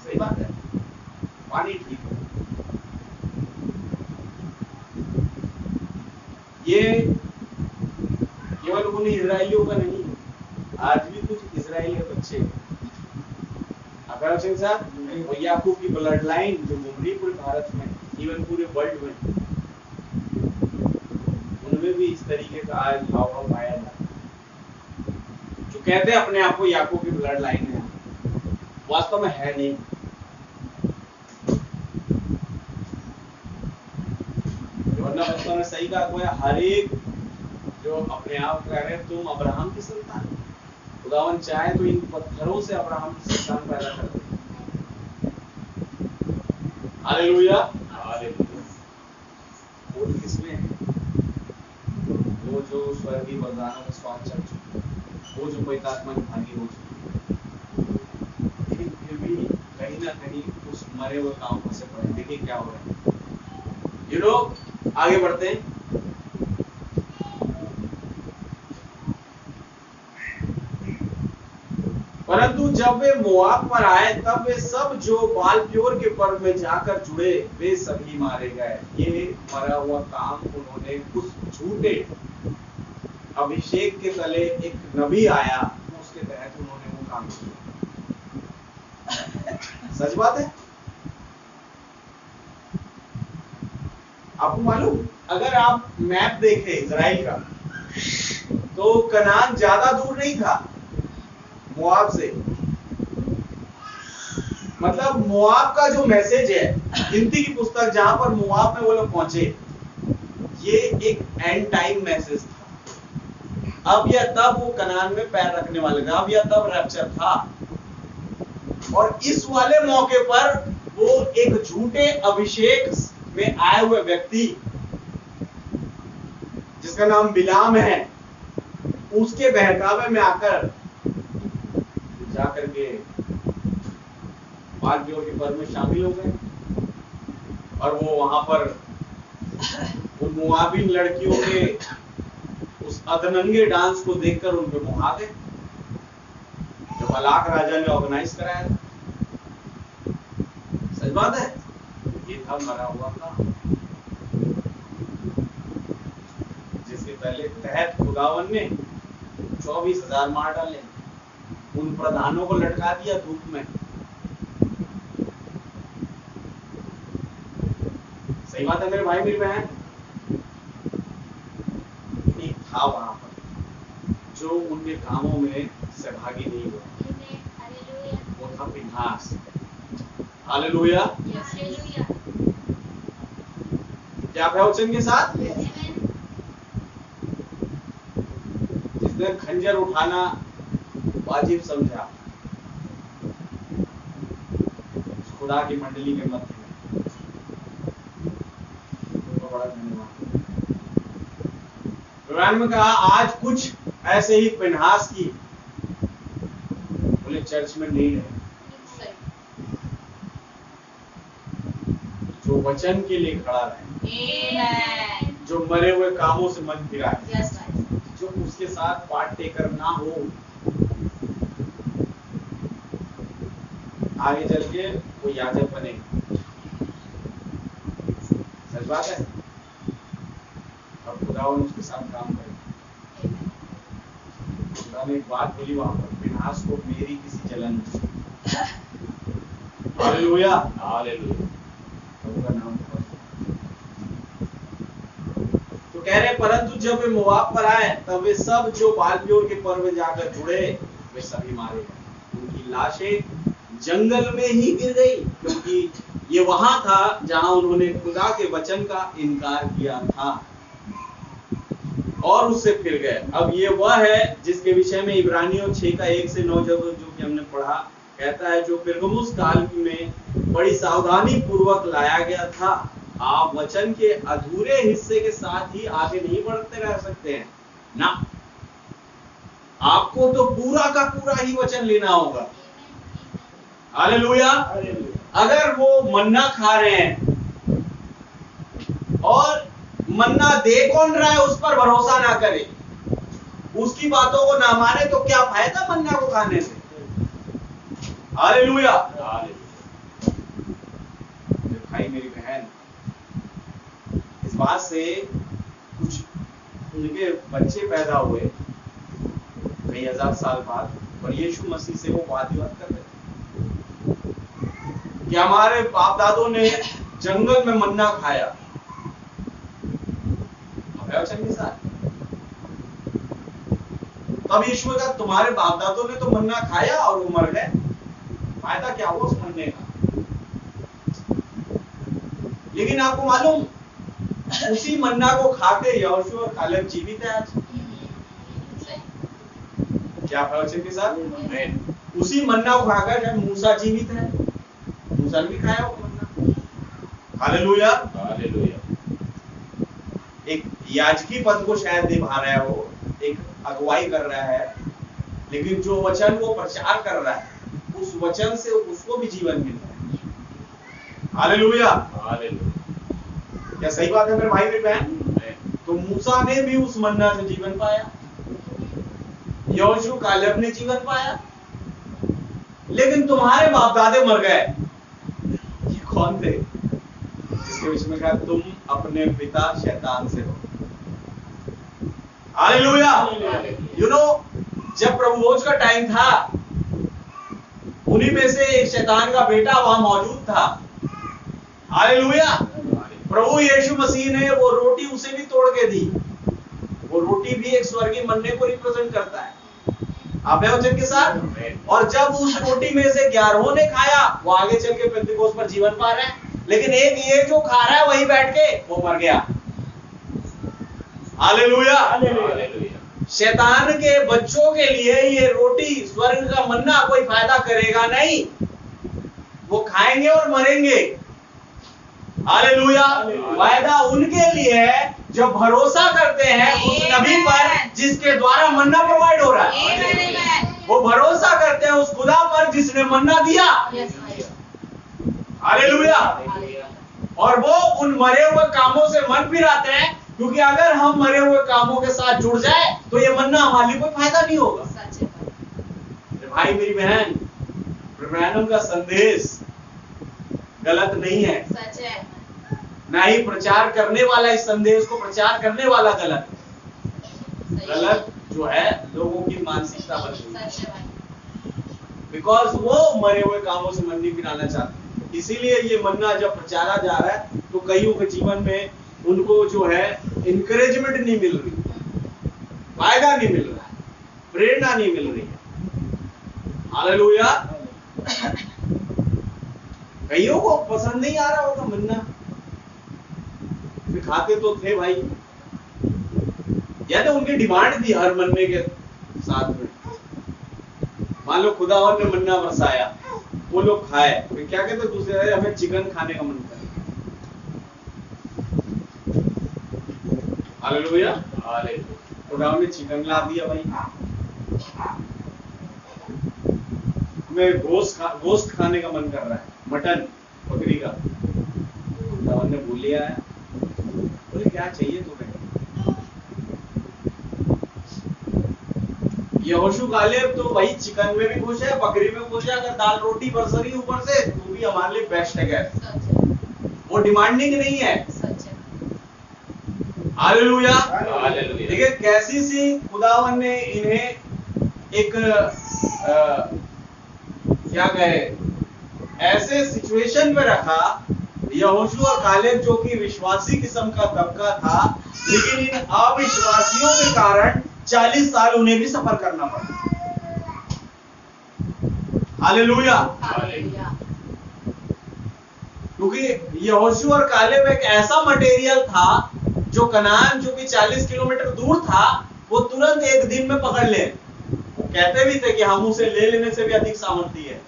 सही बात है, पानी ठीक है। ये केवल उन इजराइलियों का नहीं, आज भी कुछ इजराइली बच्चे सिंह साहब और याकूब की ब्लड लाइन जो घूम रही पूरे भारत में, इवन पूरे वर्ल्ड में, उनमें भी इस तरीके का आज भाव पाया जाता है। जो कहते हैं अपने आप को याकूब की ब्लड लाइन है, वास्तव में है नहीं। वास्तव में सही कहा कोई, हर एक जो अपने आप कह रहे हैं तुम अब्राहम की संतान, खुदावन चाहे तो इन पत्थरों से अब्राहम की संतान पैदा कर दे। Hallelujah, hallelujah. वो किसमें है? वो जो स्वर्गीय वरदानों का स्वाद चल चुके, वो जो पवित्र आत्मा की भागी हो चुकी, लेकिन फिर भी कहीं ना कहीं उस मरे हुए काम फंसे पड़े। देखिए क्या हो रहा है। ये लोग आगे बढ़ते हैं। परंतु जब वे मोआब पर आए, तब वे सब जो बाल प्योर के पर्व में जाकर जुड़े, वे सभी मारे गए। ये मरा हुआ काम उन्होंने उस झूठे अभिषेक के तले एक नबी आया, उसके तहत उन्होंने वो काम किया। सच बात है। आपको मालूम, अगर आप मैप देखें इजराइल का, तो कनान ज्यादा दूर नहीं था मोआब से। मतलब मोआब का जो मैसेज है, गिनती की पुस्तक जहां पर मोआब में वो लोग पहुंचे, ये एक एंड टाइम मैसेज था। अब या तब वो कनान में पैर रखने वाले थे, अब या तब रैप्चर था। और इस वाले मौके पर वो एक झूठे अभिषेक में आए हुए व्यक्ति जिसका नाम बिलाम है, उसके बहकावे में आकर जाकर के बाल प्योर के पर्व में शामिल हो गए। और वो वहां पर उन मुआबिन लड़कियों के उस अधनंगे डांस को देखकर उन पे मोहा गए, जो बालाक राजा ने ऑर्गेनाइज कराया था। सच बात है, ये था मरा हुआ था, जिसके तहत खुदावन ने 24,000 मार डाले, उन प्रधानों को लटका दिया धूप में। सही बात है मेरे भाई मेरी बहन। एक था वहां पर जो उनके कामों में सहभागी नहीं हुआ, वो था फिनहास। हालेलुया, क्या प्रवचन के साथ, जिसने खंजर उठाना वाजिब समझा, खुदा की मंडली के मध्य में। तो बड़ा धन्यवाद। प्रभु ने कहा आज कुछ ऐसे ही फिनहास की बोले चर्च में नहीं रहे, जो वचन के लिए खड़ा रहे, जो मरे हुए कामों से मन फिराए, जो उसके साथ पार्ट टेकर ना हो, आगे चल के वो याजक बनेगा। सच बात है। और खुदा उसके साथ काम करेगा। खुदा ने एक बात बोली वहां पर, फिनहास को मेरी किसी जलन नहीं। हालेलुया, हालेलुया, प्रभु का नाम। तो कह रहे परंतु जब वे मोआब पर आए तब वे सब जो बाल-प्योर के पर्व में जाकर जुड़े वे सभी मारे गए। उनकी लाशें जंगल में ही गिर गई, क्योंकि ये वहां था जहां उन्होंने खुदा के वचन का इनकार किया था और उससे फिर गए। अब ये वह है जिसके विषय में इब्रानियों 6 का 1 से 9 जो कि हमने पढ़ा, कहता है जो पेरगमुस काल में बड़ी सावधानी पूर्वक लाया गया था। आप वचन के अधूरे हिस्से के साथ ही आगे नहीं बढ़ते रह सकते हैं ना, आपको तो पूरा का पूरा ही वचन लेना होगा। हालेलुया। अगर वो मन्ना खा रहे हैं और मन्ना दे कौन रहा है उस पर भरोसा ना करे, उसकी बातों को ना माने, तो क्या फायदा मन्ना को खाने से। हालेलुया। भाई मेरी बहन, इस बात से कुछ उनके बच्चे पैदा हुए कई हजार साल बाद और यीशु मसीह से वो वाद विवाद कर रहे कि हमारे बाप दादों ने जंगल में मन्ना खाया वचन के साथ। तब यीशु ने कहा तुम्हारे बाप दादों ने तो मन्ना खाया और वो मर गए, फायदा क्या हुआ उस मन्ने का। लेकिन आपको मालूम उसी मन्ना को खाते यहोशू और कालेब जीवित है आज। क्या प्रवचन के साथ उसी मन्ना को खाकर जब मूसा जीवित है, मूसा ने भी खाया वो मन्ना। Hallelujah, hallelujah. एक याजकी पद को शायद निभा रहा है, वो एक अगुवाई कर रहा है, लेकिन जो वचन वो प्रचार कर रहा है उस वचन से उसको भी जीवन मिल रहा है। Hallelujah, hallelujah. क्या सही बात है मेरे भाई मेरी बहन? तो मूसा ने भी उस मन्ना से जीवन पाया, यहोशू कालेब ने जीवन पाया, लेकिन तुम्हारे बाप दादे मर गए। ये कौन थे? जिसके विषय में कहा तुम अपने पिता शैतान से हो। हालेलुया। यू नो, जब प्रभु भोज का टाइम था उन्हीं में से एक शैतान का बेटा वहां मौजूद था। हालेलुया। प्रभु यीशु मसीह ने वो रोटी उसे भी तोड़ के दी। वो रोटी भी एक स्वर्गीय मन्ने को रिप्रेजेंट करता है। आप वचन के साथ। और जब उस रोटी में से 11 ने खाया, वो आगे चल के पेंतिकोस्त पर जीवन पा रहे हैं, लेकिन एक ये जो खा रहा है वही बैठ के वो मर गया। Hallelujah, hallelujah. शैतान के बच्चों के लिए ये रोटी स्वर्ग का मन्ना कोई फायदा करेगा नहीं, वो खाएंगे और मरेंगे। हालेलुया। फायदा उनके लिए है जो भरोसा करते हैं उस नबी पर जिसके द्वारा मन्ना प्रोवाइड हो रहा है। वो भरोसा करते हैं उस खुदा पर जिसने मन्ना दिया। हालेलुया। और वो उन मरे हुए कामों से मन फिराते हैं, क्योंकि अगर हम मरे हुए कामों के साथ जुड़ जाए तो ये मन्ना हमारे लिए कोई फायदा नहीं होगा। भाई मेरी बहन, प्रभु का संदेश गलत नहीं है, सच है। ना ही प्रचार करने वाला इस संदेश को प्रचार करने वाला गलत है। गलत जो है लोगों की मानसिकता बन गई, बिकॉज वो मरे हुए कामों से मन नहीं फिराना चाहते। इसीलिए ये मन्ना जब प्रचारा जा रहा है तो कईयों के जीवन में उनको जो है इंकरेजमेंट नहीं मिल रही, फायदा नहीं मिल रहा है, प्रेरणा नहीं मिल रही है। हालेलुया। कईयों को पसंद नहीं आ रहा होगा मन्ना, खाते तो थे भाई, या तो उनकी डिमांड थी हर मन्ने के साथ में। मान लो खुदावन ने मन्ना बरसाया वो लोग खाए, फिर क्या कहते दूसरे, हमें चिकन खाने का मन कर। हालेलुया, खुदा ने चिकन ला दिया भाई, हमें गोश्त खाने का मन कर रहा है, मटन बकरी का। खुदा ने बोल लिया है, बोले क्या चाहिए तुम्हें? यहोशू कालेब तो वही चिकन में भी खुश है, बकरी में खुश है, अगर दाल रोटी बरसरी ऊपर से तो भी हमारे लिए बेस्ट है। वो डिमांडिंग नहीं है। हालेलुया। देखिए कैसी सी खुदावन ने इन्हें एक क्या कहे ऐसे सिचुएशन में रखा। यहोशू और कालेब जो कि विश्वासी किस्म का तबका था, लेकिन इन अविश्वासियों के कारण 40 साल उन्हें भी सफर करना पड़ा। हालेलुया। क्योंकि यहोशू और कालेब एक ऐसा मटेरियल था जो कनान जो कि 40 किलोमीटर दूर था, वो तुरंत एक दिन में पकड़ ले। वो कहते भी थे कि हम उसे ले लेने से भी अधिक सामर्थ्य है।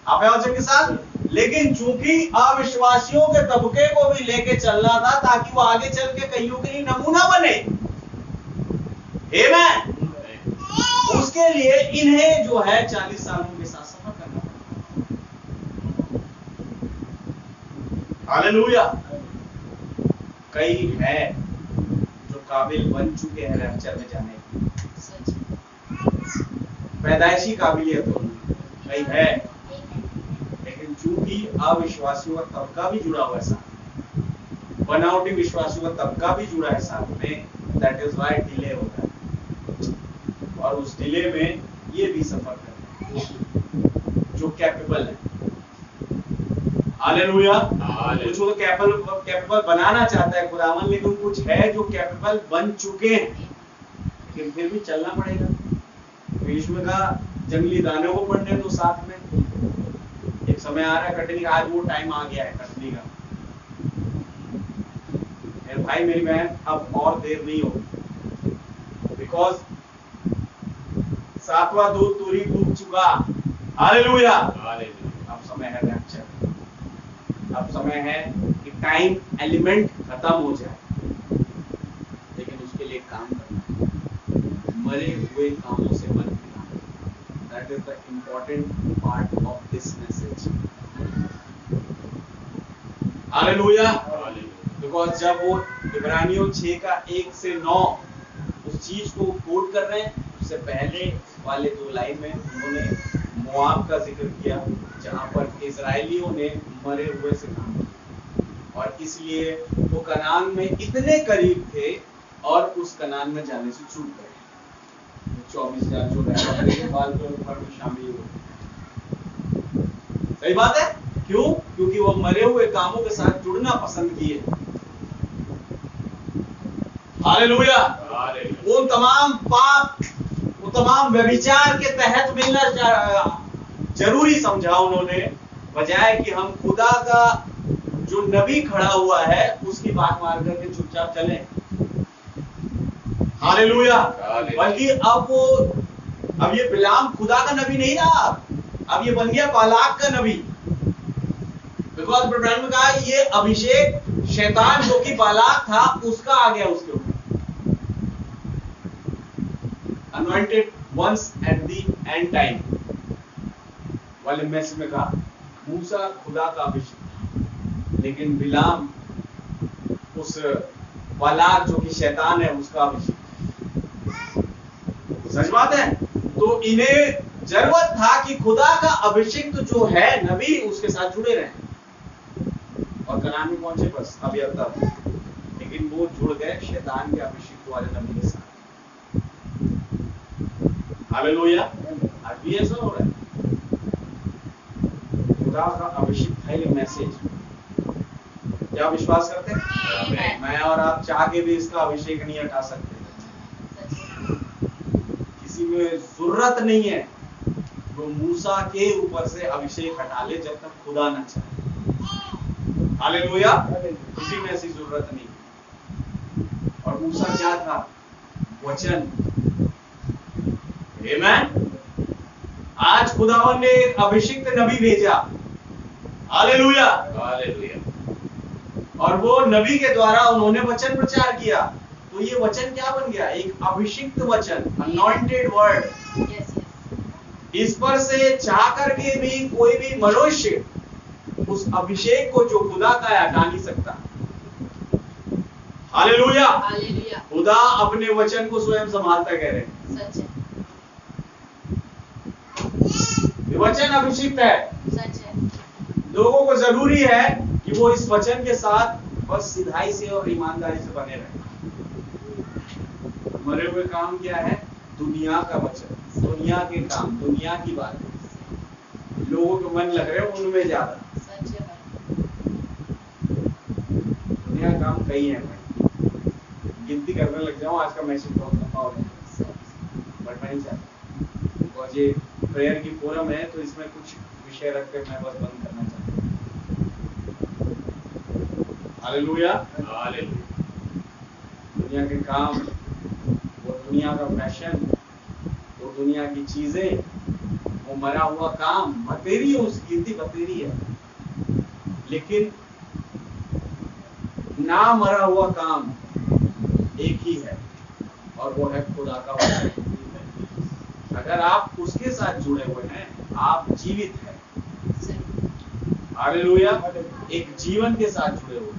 आप वचन के साथ, लेकिन चूंकि अविश्वासियों के तबके को भी लेके चलना था ताकि वो आगे चल के कईयों के लिए नमूना बने। आमेन। उसके लिए इन्हें जो है 40 सालों के साथ सफर करना पड़ा। हालेलुया। कई है जो काबिल बन चुके हैं रैप्चर में जाने की, पैदाइशी काबिलियत हो, कई है, लेकिन चूंकि अविश्वासियों का तबका भी जुड़ा हुआ है साथ, बनावटी विश्वासियों का तबका भी जुड़ा है साथ में, दैट इज व्हाई डिले होता है। और उस डिले में ये भी सफर करते हैं जो कैपेबल है। हालेलुया। कुछ वो कैपेबल बनाना चाहता है खुदावन, लेकिन कुछ है जो कैपेबल बन चुके हैं, लेकिन फिर भी चलना पड़ेगा। यीशु ने कहा जंगली दाने को पढ़ने तो साथ में, एक समय आ रहा है कटने का, आज वो टाइम आ गया है कटने का। मेरे भाई मेरी बहन, अब और देर नहीं होगी, बिकॉज 7वां दूध तुरी डूब चुका। हालेलुया। अब समय है रैप्चर, अब समय है कि टाइम एलिमेंट खत्म हो जाए, लेकिन उसके लिए काम करना है, मरे हुए कामों से मन फिराना। That is the important part of this message. Hallelujah. Because जब वो इब्रानियों 6 का 1 से 9 उस चीज को कोट कर रहे हैं, उससे पहले वाले 2 लाइन में उन्होंने मोआब का जिक्र किया, जहां पर इजरायलियों ने मरे हुए से काम किया, और इसलिए वो कनान में इतने करीब थे और उस कनान में जाने से चूक गए। 24,000 जो रहे बाल के ऊपर में शामिल हुए। सही बात है। क्यों? क्योंकि वो मरे हुए कामों के साथ जुड़ना पसंद किए। हालेलुया। वो तमाम पाप, वो तमाम व्यभिचार के तहत मिलना जरूरी समझा उन्होंने, बजाय कि हम खुदा का जो नबी खड़ा हुआ है उसकी बात मार करके चुपचाप चलें। हालेलुया। बल्कि अब ये बिलाम खुदा का नबी नहीं रहा, अब ये बन गया बालाक का नबी। बिकॉज ब्रह्मांड में कहा ये अभिषेक शैतान जो कि बालाक था उसका आ गया उसके ऊपर। Anointed once at the end time वाले मैसेज में कहा मूसा खुदा का अभिषेक, लेकिन बिलाम उस बालाक जो कि शैतान है उसका अभिषेक। सच बात है। तो इन्हें जरूरत था कि खुदा का अभिषेक जो है नबी उसके साथ जुड़े रहे, और कनान में पहुंचे बस अभी अब तक, लेकिन वो जुड़ गए शैतान के अभिषेक वाले नबी के साथ। हालेलुया। आज भी ऐसा हो रहा है। खुदा का अभिषेक है ये मैसेज। क्या विश्वास करते हैं? मैं और आप चाह के भी इसका अभिषेक नहीं हटा सकते। किसी में जरूरत नहीं है जो मूसा के ऊपर से अभिषेक हटा ले जब तक खुदा ना चाहे। हालेलुया। किसी में ऐसी जरूरत नहीं। और मूसा क्या था? वचन। आमेन। आज खुदावन ने एक अभिषिक्त नबी भेजा, हालेलुया, हालेलुया। और वो नबी के द्वारा उन्होंने वचन प्रचार किया, तो ये वचन क्या बन गया? एक अभिषिक्त वचन, अनॉइंटेड वर्ड। इस पर से चाह करके भी कोई भी मनुष्य उस अभिषेक को जो खुदा का है हटा नहीं सकता। हालेलुया, खुदा अपने वचन को स्वयं संभालता कह रहे हैं। सच है, ये वचन अभिषिक्त है। सच है। लोगों को जरूरी है कि वो इस वचन के साथ बस सिधाई से और ईमानदारी से बने रहे। मरे हुए काम क्या है? दुनिया का वचन, दुनिया के काम, दुनिया की बात, लोगों के मन लग रहे हैं उनमें ज्यादा। सच है भाई। दुनिया के काम कई हैं भाई, गिनती करने लग जाऊं आज का मैसेज बहुत लंबा हो गया, बट मैं नहीं चाहता। और ये प्रेयर की फोरम है तो इसमें कुछ विषय रख कर मैं बस बंद करना चाहता हूँ। Hallelujah, hallelujah. दुनिया के काम, वो दुनिया का फैशन, वो दुनिया की चीजें, वो मरा हुआ काम, बतेरी है, उसकी गिनती बतेरी है। लेकिन ना मरा हुआ काम एक ही है, और वो है खुदा का वचन। अगर आप उसके साथ जुड़े हुए हैं, आप जीवित हैं। हालेलुया, एक जीवन के साथ जुड़े हुए हैं।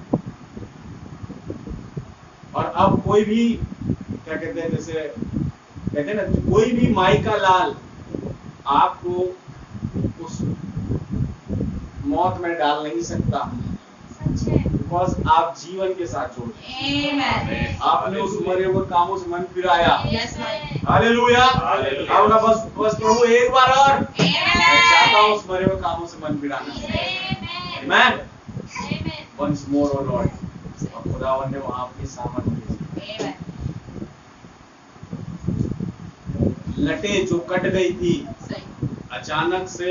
और अब कोई भी क्या कहते हैं, जैसे कहते हैं ना, कोई भी माई का लाल आपको उस मौत में डाल नहीं सकता, बिकॉज आप जीवन के साथ जुड़े, आपने उस मरे हुए कामों से मन फिराया। हालेलुया, आपका बस प्रभु एक बार और मैं चाहता हूँ उस मरे हुए कामों से मन फिराना। आमेन, वंस मोर ओ लॉर्ड। और खुदावन ने वहां अपनी सामर्थ भेजी। लटे जो कट गई थी अचानक से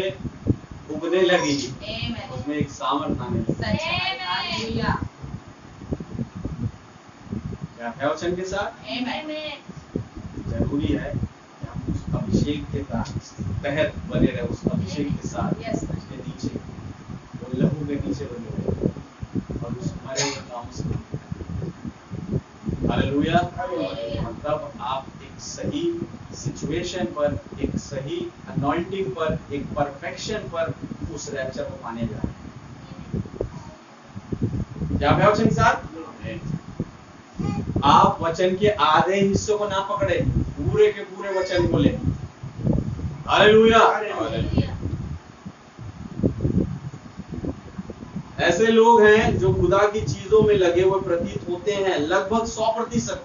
उगने लगी, उसमें एक सामर्थ आने लगी। क्या है वचन के साथ? जरूरी है कि हम उस अभिषेक के तहत बने रहे, उस अभिषेक के साथ, उसके नीचे, वो लहू के नीचे बने रहे और उस मरे हुए कामों से। हालेलुया। तब आप एक सही सिचुएशन पर, एक सही अनॉइंटिंग पर, एक परफेक्शन पर उस रैप्चर को पाने जा रहे हैं। क्या है वचन के साथ? आप वचन के आधे हिस्सों को ना पकड़े, पूरे के पूरे वचन को ले। हालेलुया। ऐसे लोग हैं जो खुदा की चीजों में लगे हुए प्रतीत होते हैं, लगभग 100%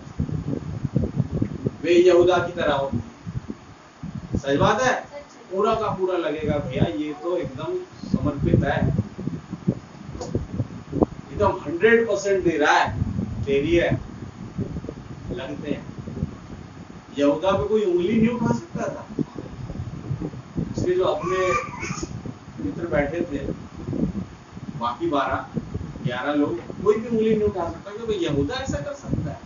वे यहूदा की तरह होते हैं। सही बात है, पूरा का पूरा लगेगा भैया ये तो एकदम समर्पित है, एकदम 100% दे रहा है, तेरी है, लगते हैं। यहूदा पे कोई उंगली नहीं उठा सकता था। उसके जो अपने मित्र बैठे थे, बाकी 11 लोग, कोई भी उंगली नहीं उठा सकता कि भाई यहूदा ऐसा कर सकता है।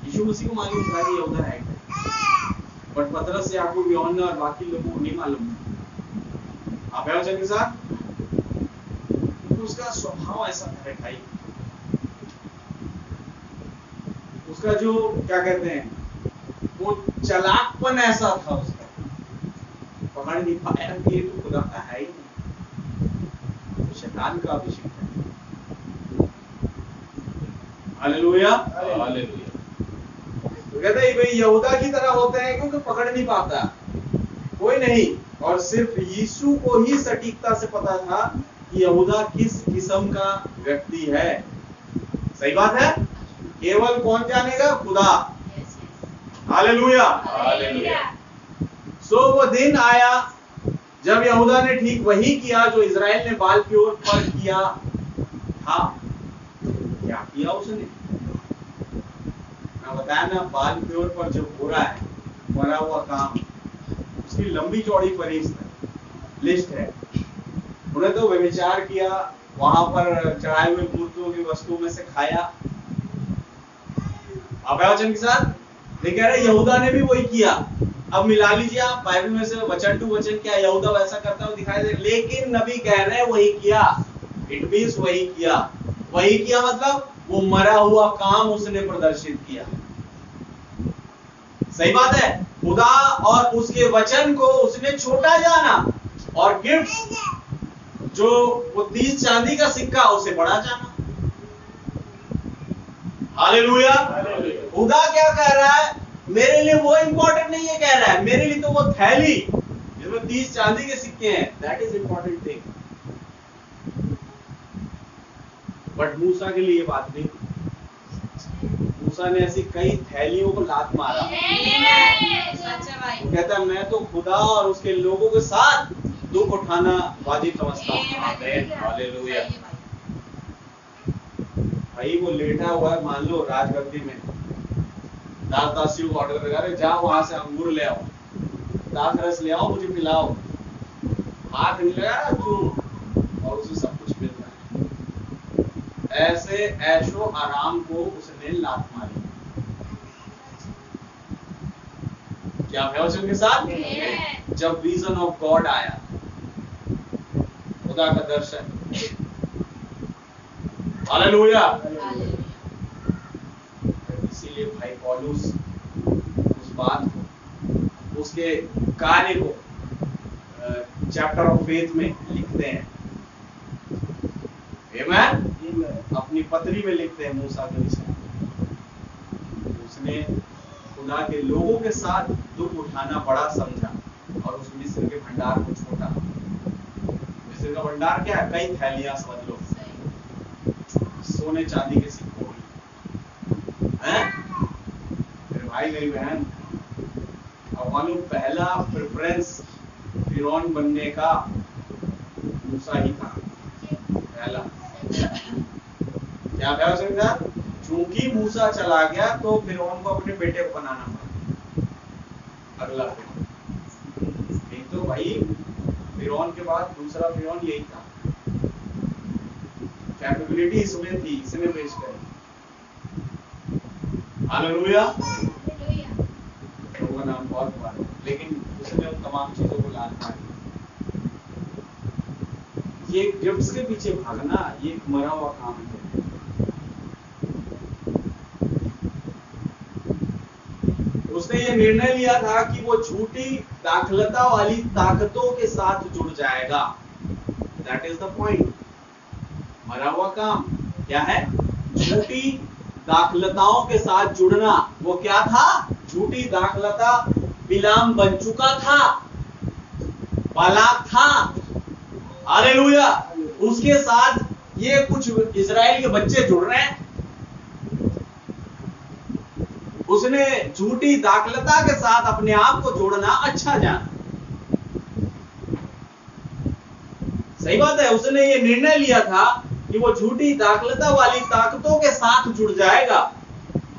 यीशु मसीह को मालूम था कि यहूदा है, बट पतरस, याकूब, यूहन्ना और बाकी लोगों को नहीं मालूम था। आप वचन के साथ, उसका स्वभाव ऐसा था भाई, उसका जो क्या कहते हैं, वो चालाकपन ऐसा था उसका, पकड़ नहीं पाया कि ये तो खुदा का है ही नहीं, शैतान का अभिषेक है। Hallelujah, hallelujah. तो कहते हैं भाई यहूदा की तरह होते हैं क्योंकि पकड़ नहीं पाता कोई नहीं, और सिर्फ यीशु को ही सटीकता से पता था कि यहूदा किस किस्म का व्यक्ति है। सही बात है, केवल कौन जानेगा? खुदा। Hallelujah, hallelujah. सो वो दिन आया जब यहूदा ने ठीक वही किया जो इजराइल ने बाल की ओर पर किया था। क्या किया उसने? मैं बताया ना, बाल की ओर पर जो हो रहा है मरा हुआ काम, उसकी लंबी चौड़ी फहरिस्त लिस्ट है। उन्हें तो व्यभिचार किया, वहां पर चढ़ाए हुए मूर्तियों की वस्तुओं में से खाया। आप वचन के साथ, लेकिन कह रहे यहूदा ने भी वही किया। अब मिला लीजिए आप बाइबल में से वचन टू वचन, क्या यहूदा वैसा करता हुआ दिखाई दे, लेकिन नबी कह रहे हैं वही किया। इट मींस वही किया। वही किया मतलब वो मरा हुआ काम उसने प्रदर्शित किया। सही बात है। खुदा और उसके वचन को उसने छोटा जाना और गिफ्ट जो वो 30 चांदी का सिक्का उसे बड़ा जाना। हालेलुया। खुदा क्या कह रहा है, मेरे लिए वो इंपॉर्टेंट नहीं है, कह रहा है मेरे लिए तो वो थैली जिसमें 30 चांदी के सिक्के हैं, that is important thing. But Musa के लिए बात नहीं। मूसा ने ऐसी कई थैलियों को लात मारा। वो कहता है मैं तो खुदा और उसके लोगों के साथ दुख उठाना वाजिब समझता हूँ। हालेलुया। भाई वो लेटा हुआ है मान लो राजगद्दी में, दासदासियों को ऑर्डर लगा रहे, जाओ वहां से अंगूर ले आओ, दास रस ले आओ, मुझे पिलाओ। हाथ नहीं लगा क्यों, और उसे सब कुछ मिल रहा है। ऐसे ऐशो आराम को उसने लात मारी। क्या वचन के साथ जब विजन ऑफ गॉड आया, खुदा का दर्शन, हालेलुया। इसीलिए भाई पौलुस उस बात को, उसके कार्य को चैप्टर ऑफ फेथ में लिखते हैं। आमेन। अपनी पत्री में लिखते हैं मूसा के विषय। उसने खुदा के लोगों के साथ दुख उठाना बड़ा समझा और उस मिस्र के भंडार को छोटा। मिस्र का भंडार क्या है, कई थैलियां समझ लो, सोने चांदी के सिक्कों हैं। मेरे भाई मेरी बहन, अब मालूम पहला प्रेफरेंस फिरौन बनने का मूसा ही था। पहला क्या था, चूंकि मूसा चला गया तो फिरौन को अपने बेटे को बनाना पड़ा अगला फिरौन। एक तो भाई फिरौन के बाद दूसरा फिरौन यही था। कैपेबिलिटी इसमें थी, इसने पेश करी। हालेलुया। प्रभु का नाम बहुत बड़ा, लेकिन उसने उन तमाम चीजों को लाद मारी। ये गिफ्ट्स के पीछे भागना ये एक मरा हुआ काम है। उसने ये निर्णय लिया था कि वो झूठी दाखलता वाली ताकतों के साथ जुड़ जाएगा। That is the point. मरा हुआ काम क्या है, झूठी दाखलताओं के साथ जुड़ना। वो क्या था, झूठी दाखलता बिलाम बन चुका था, बालाक था। हालेलुया। उसके साथ ये कुछ इजराइल के बच्चे जुड़ रहे हैं। उसने झूठी दाखलता के साथ अपने आप को जोड़ना अच्छा जाना। सही बात है। उसने ये निर्णय लिया था कि वो झूठी दाखलता वाली ताकतों के साथ जुड़ जाएगा,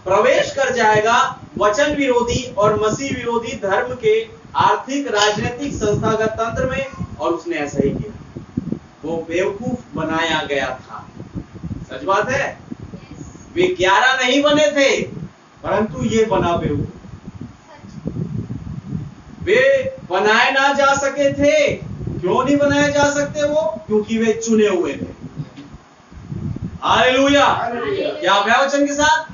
प्रवेश कर जाएगा वचन विरोधी और मसीह विरोधी धर्म के आर्थिक राजनीतिक संस्थागत तंत्र में, और उसने ऐसा ही किया। वो बेवकूफ बनाया गया था। सच बात है। वे 11 नहीं बने थे, परंतु ये बना बेवकूफ। वे बनाए ना जा सके थे। क्यों नहीं बनाए जा सकते वो, क्योंकि वे चुने हुए थे। हालेलुया। क्या आप वचन के साथ?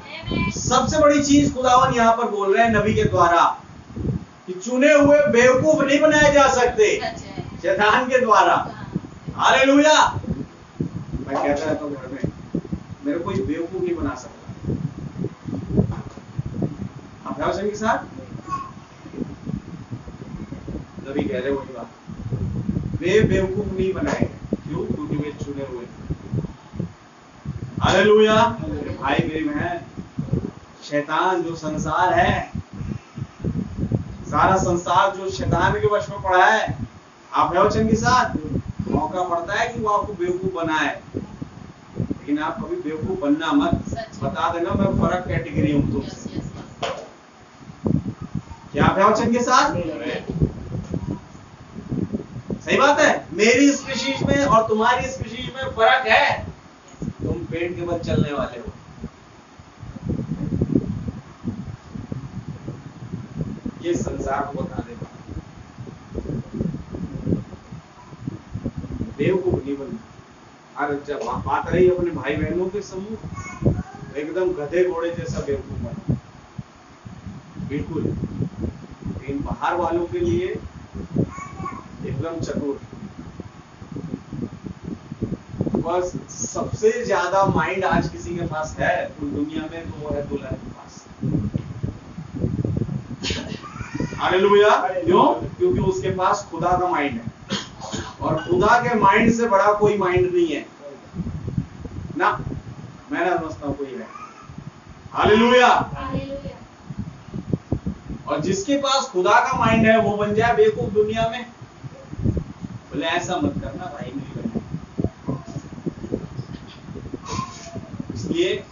सबसे बड़ी चीज खुदावन यहाँ पर बोल रहे हैं नबी के द्वारा कि चुने हुए बेवकूफ नहीं बनाए जा सकते शैतान के द्वारा। हालेलुया। मैं कहता रहता हूँ घर में, मेरे कोई बेवकूफ नहीं बना सकता। आप वचन के साथ? नबी कह रहे वही बात, वे बेवकूफ नहीं बनाए। क्यों? क्योंकि वे चुने हुए थे। हालेलुया। भाई मेरी बहन, शैतान जो संसार है, सारा संसार जो शैतान के वश में पड़ा है, आप वचन के साथ मौका पड़ता है कि वो आपको बेवकूफ बनाए, लेकिन आप कभी बेवकूफ बनना मत। बता देना मैं फर्क कैटेगरी हूं तुमसे। क्या आप वचन के साथ? सही बात है। मेरी स्पीशीज में और तुम्हारी स्पीशीज में फर्क है। तुम पेट के बल चलने वाले हो। ये संसार को बता देगा। बेवकूफ नहीं बनना। और जब बात रही अपने भाई बहनों के समूह, एकदम गधे घोड़े जैसा बेवकूफ बना, बिल्कुल। इन बाहर वालों के लिए एकदम चतुर। बस सबसे ज्यादा माइंड आज किसी के पास है पूरी दुनिया में, तो वो है दुल्हन के पास। हालेलुया। क्यों? क्योंकि उसके पास खुदा का माइंड है, और खुदा के माइंड से बड़ा कोई माइंड नहीं है ना। मैं ना समझता हूं कोई है। हालेलुया। और जिसके पास खुदा का माइंड है वो बन जाए बेवकूफ दुनिया में। बोले ऐसा मत करना भाई, नहीं बने। इसलिए,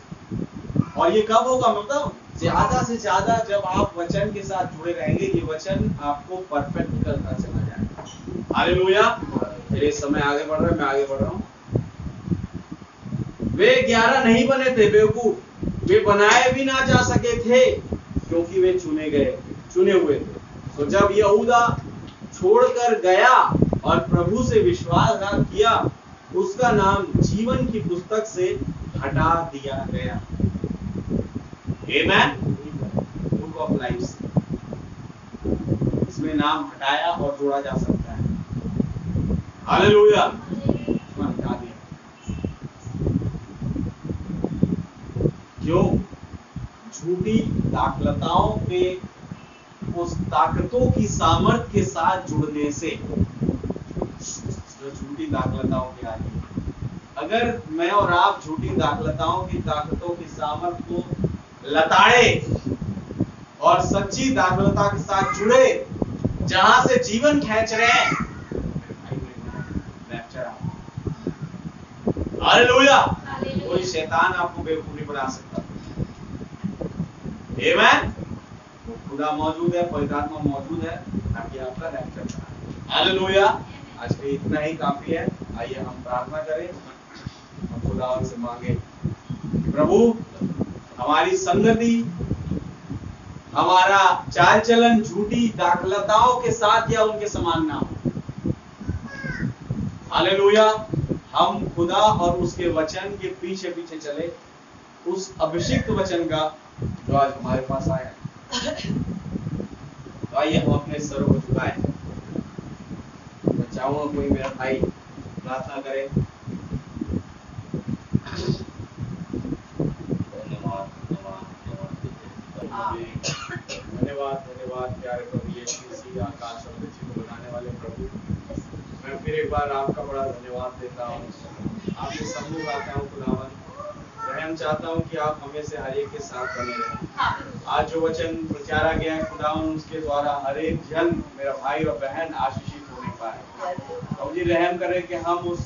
और ये कब होगा? मतलब ज्यादा से ज्यादा जब आप वचन के साथ जुड़े रहेंगे, ये वचन आपको परफेक्ट करता चला जाएगा। हालेलुया। मेरे समय आगे बढ़ रहा है, मैं आगे बढ़ रहा हूं। वे 11 नहीं बने थे बेवकूफ, वे बनाए भी ना जा सके थे क्योंकि वे चुने हुए थे। तो जब यहूदा छोड़कर गया और प्रभु से विश्वासघात किया, उसका नाम जीवन की पुस्तक से हटा दिया गया। आमेन। बुक ऑफ लाइफ से इसमें नाम हटाया और जोड़ा जा सकता है। हालेलुया। हटा दिया। क्यों? झूठी दाखलताओं के उस ताकतों की सामर्थ के साथ जुड़ने से, जो झूठी दाखलताओं के आगे, अगर मैं और आप झूठी दाखलताओं की ताकतों की सामर्थ को लताड़े और सच्ची दाखलता के साथ जुड़े, जहां से जीवन खींच रहे हैं, हालेलुया, कोई शैतान आपको बेवकूफी बना सकता है। आमेन। खुदा मौजूद है, पवित्र आत्मा मौजूद है ताकि आपका रैप्चर कराए। हालेलुया। आज के इतना ही काफी है। आइए हम प्रार्थना करें, हम खुदा से मांगे, प्रभु हमारी संगति, हमारा चाल चलन झूठी दाखलताओं के साथ या उनके समान ना हो। हालेलुया। हम खुदा और उसके वचन के पीछे पीछे चले, उस अभिषिक्त वचन का जो आज हमारे पास आया। तो आइए हम अपने सरों को झुकाएं। मैं चाहूंगा कोई मेरा भाई प्रार्थना करे। धन्यवाद धन्यवाद प्यारे प्रभु यीशु मसीह, आकाश और पृथ्वी को बनाने वाले प्रभु, मैं फिर एक बार आपका बड़ा धन्यवाद देता हूँ। आपके सम्मुख आता हूँ खुदावन, रहम चाहता हूँ कि आप हमें से हर एक के साथ बने रहें। आज जो वचन प्रचारा गया है खुदावन, उसके द्वारा हर एक जन, मेरा भाई और बहन आशीषित होने पाए। प्रभु जी रहम करें कि हम उस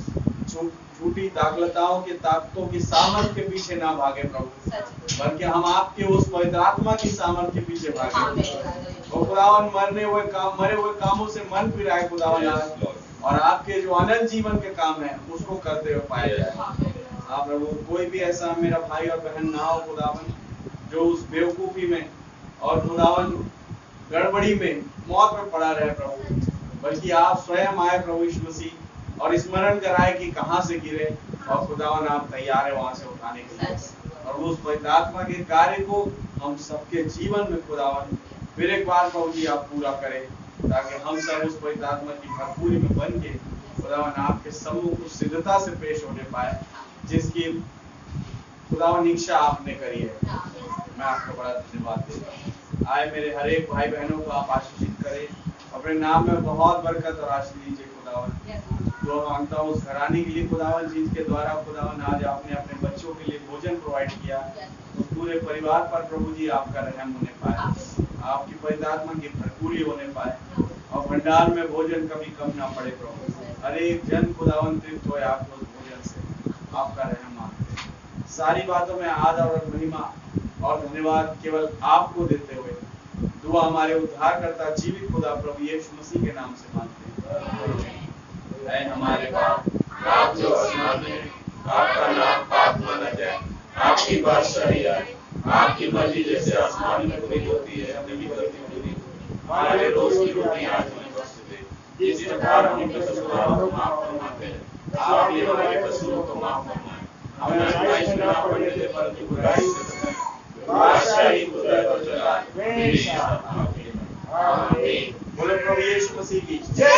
झूठी दाखलताओं के ताकतों की सामर्थ के पीछे ना भागे प्रभु, बल्कि हम आपके उस पवित्र आत्मा की सामर्थ के पीछे भागे। और खुदावन मरे हुए कामों से मन फिराए खुदावन, और आपके जो अनंत जीवन के काम है उसको करते हुए पाए जाए। आप प्रभु कोई भी ऐसा मेरा भाई और बहन ना हो खुदावन जो उस बेवकूफी में और खुदावन गड़बड़ी में मौत में पड़ा रहे प्रभु, बल्कि आप स्वयं आए प्रभु यीशु मसीह और स्मरण कराए कि कहां से गिरे, और खुदावन आप तैयार है वहां से उठाने के लिए। और उस पवित्र आत्मा के कार्य को हम सबके जीवन में खुदावन फिर एक बार प्रभु जी आप पूरा करें, ताकि हम सब उस पवित्र आत्मा की भरपूरी में बन के खुदावन आपके सम्मुख उस सिद्धता से पेश होने पाए जिसकी खुदावन इच्छा आपने करी है। मैं आपको बड़ा धन्यवाद देता हूँ। आए मेरे हर एक भाई बहनों को आप आशीषित करें, अपने नाम में बहुत बरकत और आशीष दीजिए खुदावन। तो मांगता हूँ उस घराने के लिए खुदावन जिसके द्वारा खुदावन आज आपने अपने बच्चों के लिए भोजन प्रोवाइड किया, उस पूरे परिवार पर प्रभु जी आपका रहम होने पाए, आपकी पवित्र आत्मा की भरपूरी होने पाए, और भंडार में भोजन कभी कम ना पड़े प्रभु। हर एक जन खुदावन तृप्त हो आपको उस भोजन से, आपका रहम मांगते। सारी बातों में आदर और महिमा और धन्यवाद केवल आपको देते हुए दुआ हमारे उद्धारकर्ता जीवित खुदा प्रभु यीशु मसीह के नाम से मांगते हैं। ऐ हमारे बाप, आप जो आसमान में, आपका नाम पाक माना जाए, आपकी बादशाही आए, आपकी मर्जी जैसे आसमान में पूरी होती है, जमीन पर भी पूरी। हमारे रोज की रोटी आज हमें बख्श दे, जिस प्रकार हम अपने कसूरवारों को माफ फरमाते हैं, आप भी हमारे कसूरों को माफ फरमाएं। हमें आजमाइश में ना पड़ने दे, परंतु बुराई से बचाएं। बादशाही, कुदरत और जलाल हमेशा। आमीन। आमीन। बोलो प्रभु यीशु मसीह की जय।